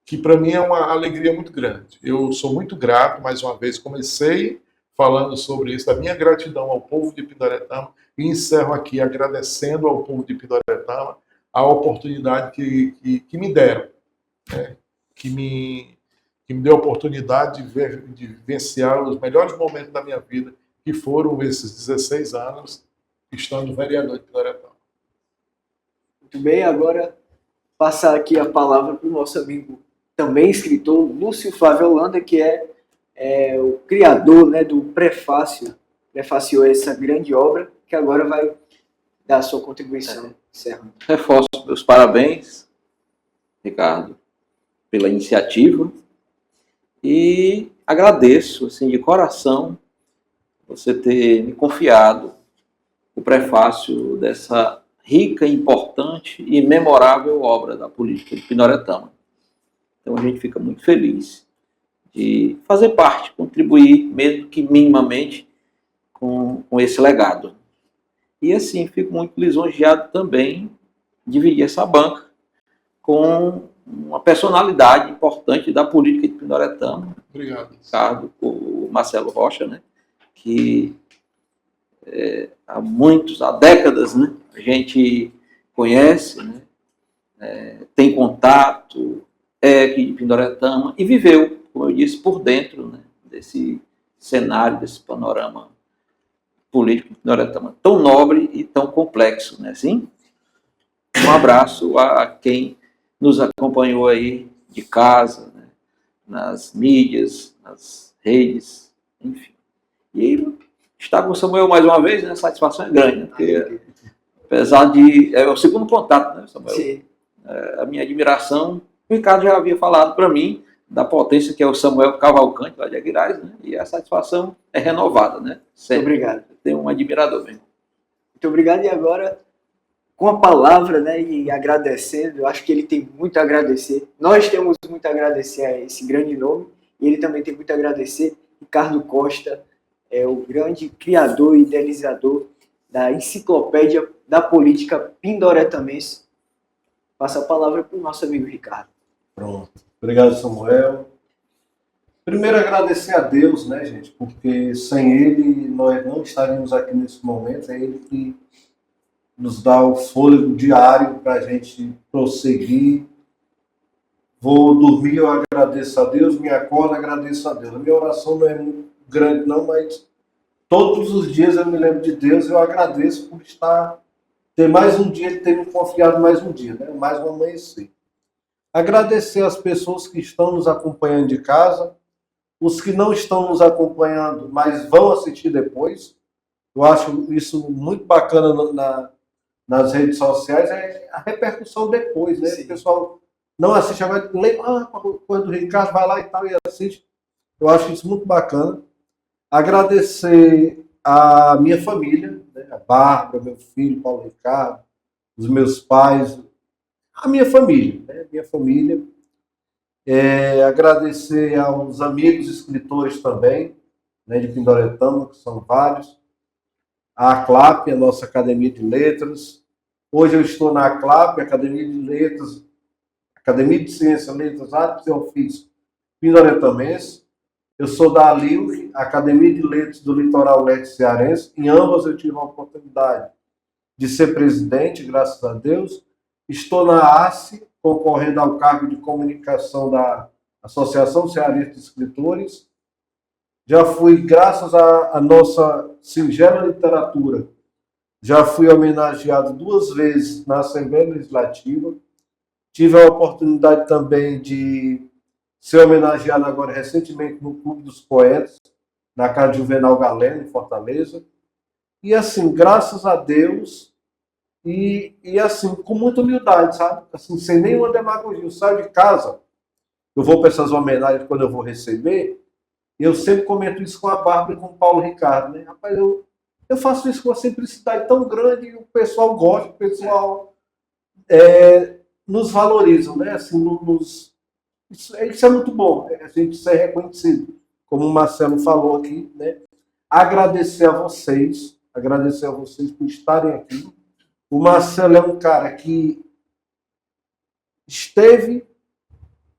que para mim é uma alegria muito grande. Eu sou muito grato, mais uma vez, comecei falando sobre isso, a minha gratidão ao povo de Pindoretama, e encerro aqui agradecendo ao povo de Pindoretama a oportunidade que me deram, né? que me deu a oportunidade de vivenciar os melhores momentos da minha vida, que foram esses 16 anos estando vereador de Pindoretama. Muito bem, agora passar aqui a palavra para o nosso amigo, também escritor, Lúcio Flávio Holanda, que é o criador, né, do prefácio, prefaciou essa grande obra, que agora vai dar a sua contribuição. Reforço meus parabéns, Ricardo, pela iniciativa, e agradeço, assim, de coração, você ter me confiado o prefácio dessa rica, importante e memorável obra da política de Pindoretama. Então a gente fica muito feliz de fazer parte, contribuir, mesmo que minimamente, com esse legado. E assim, fico muito lisonjeado também de dividir essa banca com uma personalidade importante da política de Pindoretama. Obrigado. Ricardo, o Marcelo Rocha, né, que há décadas, né, a gente conhece, né, tem contato, é aqui de Pindoretama e viveu, como eu disse, por dentro, né, desse cenário, desse panorama político de Pindoretama tão nobre e tão complexo, né, assim? Um abraço a quem nos acompanhou aí de casa, né, nas mídias, nas redes, enfim. E estar com o Samuel mais uma vez, né, a satisfação é grande, né, porque apesar de... É o segundo contato, né, Samuel? Sim. A minha admiração, o Ricardo já havia falado para mim da potência que é o Samuel Cavalcante, lá de Aguirais, né, e a satisfação é renovada, né? Muito obrigado. Tem um admirador mesmo. Muito obrigado. E agora, com a palavra, né, e agradecendo, eu acho que ele tem muito a agradecer. Nós temos muito a agradecer a esse grande nome, e ele também tem muito a agradecer. Ricardo Costa é o grande criador e idealizador da Enciclopédia da Política Pindoretaменse. Passa a palavra para o nosso amigo Ricardo. Pronto. Obrigado, Samuel. Primeiro, agradecer a Deus, né, gente? Porque sem Ele, nós não estaríamos aqui nesse momento. É Ele que nos dá o fôlego diário para a gente prosseguir. Vou dormir, eu agradeço a Deus. Me acordo, agradeço a Deus. A minha oração não é muito grande, não, mas todos os dias eu me lembro de Deus. Eu agradeço por ter mais um dia, Ele ter me confiado mais um dia, né? Mais um amanhecer. Agradecer às pessoas que estão nos acompanhando de casa, os que não estão nos acompanhando, mas vão assistir depois. Eu acho isso muito bacana nas redes sociais, é a repercussão depois, né? Sim. O pessoal não assiste agora, lembra, coisa do Ricardo, vai lá e tal, e assiste. Eu acho isso muito bacana. Agradecer a minha família, né? A Bárbara, meu filho, Paulo Ricardo, os meus pais, a minha família, né? Minha família. Agradecer aos amigos escritores também, né, de Pindoretama, que são vários. A ACLAP, a nossa Academia de Letras. Hoje eu estou na ACLAP, Academia de Letras, Academia de Ciências, Letras, Artes e Ofícios Pindoretaменse. Eu sou da ALIUC, Academia de Letras do Litoral Leste Cearense. Em ambas eu tive a oportunidade de ser presidente, graças a Deus. Estou na ACE, concorrendo ao cargo de comunicação da Associação Cearense de Escritores. Já fui, graças à nossa singela literatura, já fui homenageado 2 vezes na Assembleia Legislativa. Tive a oportunidade também de ser homenageado agora recentemente no Clube dos Poetas, na Casa Juvenal Galeno, em Fortaleza. E assim, graças a Deus, e assim, com muita humildade, sabe? Assim, sem nenhuma demagogia. Eu saio de casa, eu vou para essas homenagens quando eu vou receber, e eu sempre comento isso com a Bárbara e com o Paulo Ricardo, né? Rapaz, eu faço isso com uma simplicidade tão grande, e o pessoal gosta, o pessoal nos valoriza, né? Assim, isso é muito bom, a gente ser reconhecido, como o Marcelo falou aqui, né? Agradecer a vocês por estarem aqui. O Marcelo é um cara que esteve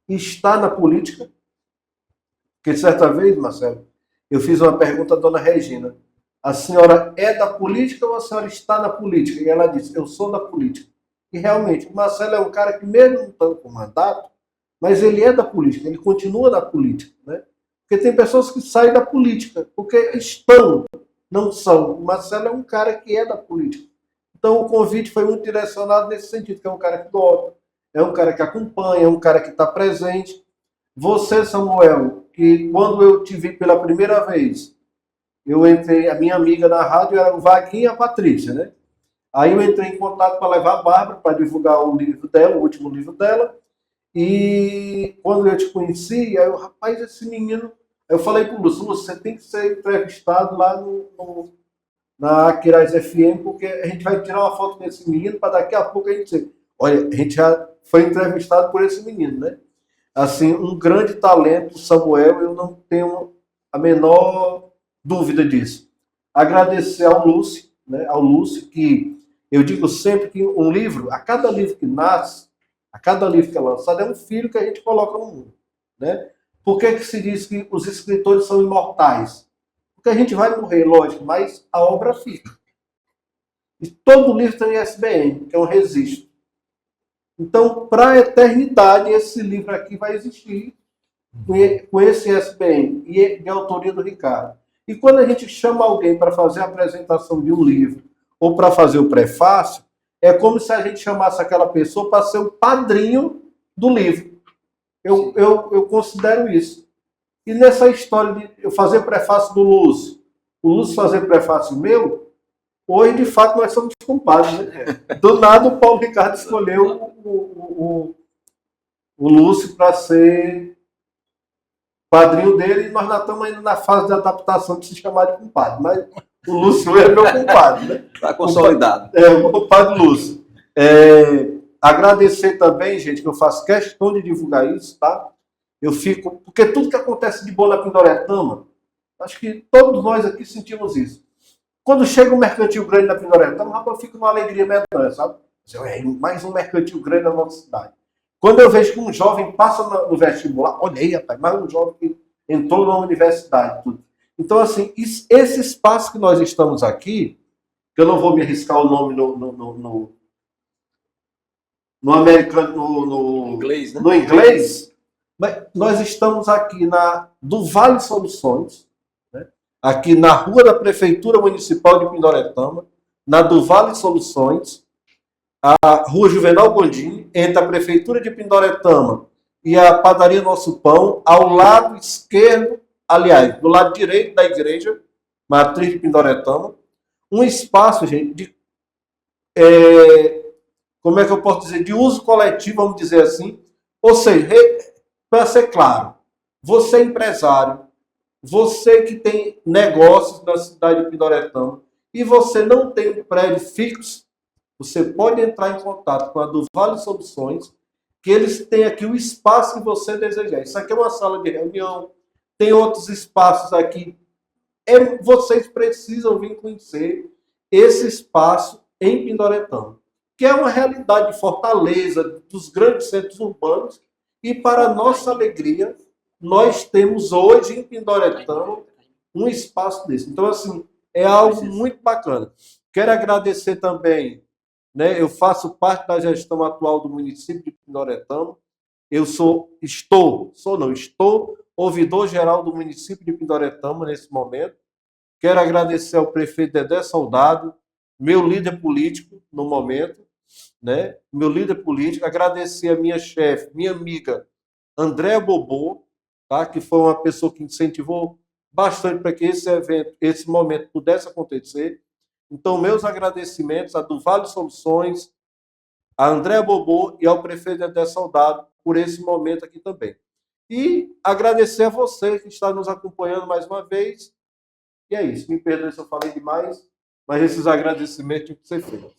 e está na política, porque certa vez, Marcelo, eu fiz uma pergunta à dona Regina: a senhora é da política ou a senhora está na política? E ela disse: eu sou da política. E realmente, o Marcelo é um cara que, mesmo não estando com mandato, mas ele é da política, ele continua na política, né? Porque tem pessoas que saem da política, porque estão, não são. O Marcelo é um cara que é da política. Então o convite foi muito direcionado nesse sentido, que é um cara que gosta, é um cara que acompanha, é um cara que está presente. Você, Samuel, que quando eu te vi pela primeira vez, eu entrei, a minha amiga na rádio era o Vaguinho e a Patrícia, né? Aí eu entrei em contato para levar a Bárbara, para divulgar o livro dela, o último livro dela. E quando eu te conheci, aí eu, rapaz, esse menino... Eu falei para o Lúcio: você tem que ser entrevistado lá na Aquiraz FM, porque a gente vai tirar uma foto desse menino para daqui a pouco a gente dizer: olha, a gente já foi entrevistado por esse menino, né? assim, um grande talento, Samuel, eu não tenho a menor dúvida disso. Agradecer ao Lúcio, né, que eu digo sempre que um livro, a cada livro que nasce, a cada livro que é lançado, é um filho que a gente coloca no mundo, né? Por que se diz que os escritores são imortais? Porque a gente vai morrer, lógico, mas a obra fica. E todo livro tem ISBN, que é um registro. Então, para a eternidade, esse livro aqui vai existir com esse ISBN e de autoria do Ricardo. E quando a gente chama alguém para fazer a apresentação de um livro ou para fazer o prefácio, é como se a gente chamasse aquela pessoa para ser o padrinho do livro. Eu considero isso. E nessa história de eu fazer prefácio do Lúcio, o Lúcio fazer prefácio meu, hoje, de fato, nós somos compadres. Né? Do nada, o Paulo Ricardo escolheu o Lúcio para ser padrinho dele, e nós ainda estamos ainda na fase de adaptação de se chamar de compadre. Mas o Lúcio é meu compadre. Né? Está consolidado. O compadre Lúcio. Agradecer também, gente, que eu faço questão de divulgar isso, tá? Eu fico... Porque tudo que acontece de bom na Pindoretama, acho que todos nós aqui sentimos isso. Quando chega um mercantil grande na Pindoretama, rapaz, eu fico numa alegria medonha, sabe? Mais um mercantil grande na nossa cidade. Quando eu vejo que um jovem passa no vestibular, olha aí, rapaz, mais um jovem que entrou na universidade. Tudo. Então, assim, esse espaço que nós estamos aqui, que eu não vou me arriscar o nome no americano, no inglês, né? No inglês, mas nós estamos aqui do Vale Soluções, né? Aqui na rua da Prefeitura Municipal de Pindoretama, na do Vale Soluções, a rua Juvenal Gondim, entre a Prefeitura de Pindoretama e a Padaria Nosso Pão, ao lado esquerdo, aliás, do lado direito da igreja, matriz de Pindoretama, um espaço, gente, como é que eu posso dizer, de uso coletivo, vamos dizer assim. Ou seja, para ser claro, você é empresário, você que tem negócios na cidade de Pindoretama e você não tem um prédio fixo, você pode entrar em contato com a do Vale Soluções, que eles têm aqui o espaço que você desejar. Isso aqui é uma sala de reunião, tem outros espaços aqui. Vocês precisam vir conhecer esse espaço em Pindoretama, que é uma realidade de Fortaleza, dos grandes centros urbanos, e para nossa alegria, nós temos hoje em Pindoretama um espaço desse. Então, assim, é algo muito bacana. Quero agradecer também, né, eu faço parte da gestão atual do município de Pindoretama, estou ouvidor-geral do município de Pindoretama nesse momento. Quero agradecer ao prefeito Dedé Soldado, meu líder político no momento, né? Meu líder político, agradecer a minha chefe, minha amiga Andréa Bobô, tá? Que foi uma pessoa que incentivou bastante para que esse evento, esse momento pudesse acontecer. Então, meus agradecimentos a do Vale Soluções, a Andréa Bobô e ao prefeito Dedé Soldado por esse momento aqui também. E agradecer a você que está nos acompanhando mais uma vez. E é isso. Me perdoe se eu falei demais, mas esses agradecimentos têm que ser feitos.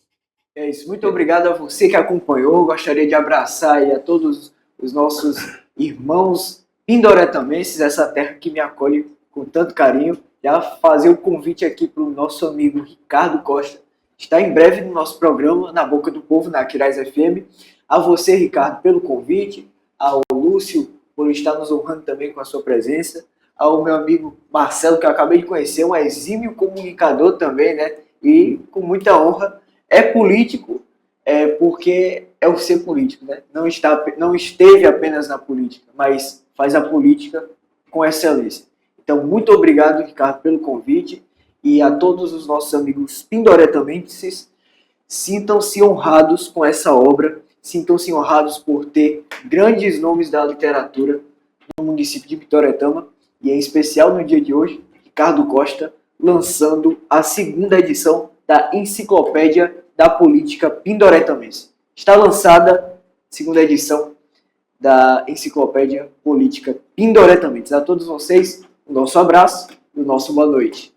É isso. Muito obrigado a você que acompanhou. Gostaria de abraçar aí a todos os nossos irmãos pindoretomenses, essa terra que me acolhe com tanto carinho. Já fazer o convite aqui para o nosso amigo Ricardo Costa. Está em breve no nosso programa, Na Boca do Povo, na Aquiraz FM. A você, Ricardo, pelo convite. Ao Lúcio, por estar nos honrando também com a sua presença. Ao meu amigo Marcelo, que eu acabei de conhecer, um exímio comunicador também, né? E com muita honra. É político, porque é o ser político, né? Não esteve apenas na política, mas faz a política com excelência. Então, muito obrigado, Ricardo, pelo convite. E a todos os nossos amigos pindoretomenses, sintam-se honrados com essa obra, sintam-se honrados por ter grandes nomes da literatura no município de Pindoretama, e em especial no dia de hoje, Ricardo Costa, lançando a 2ª edição da Enciclopédia da Política Pindoretomense. Está lançada a 2ª edição da Enciclopédia Política Pindoretomense. A todos vocês, o nosso abraço e o nosso boa noite.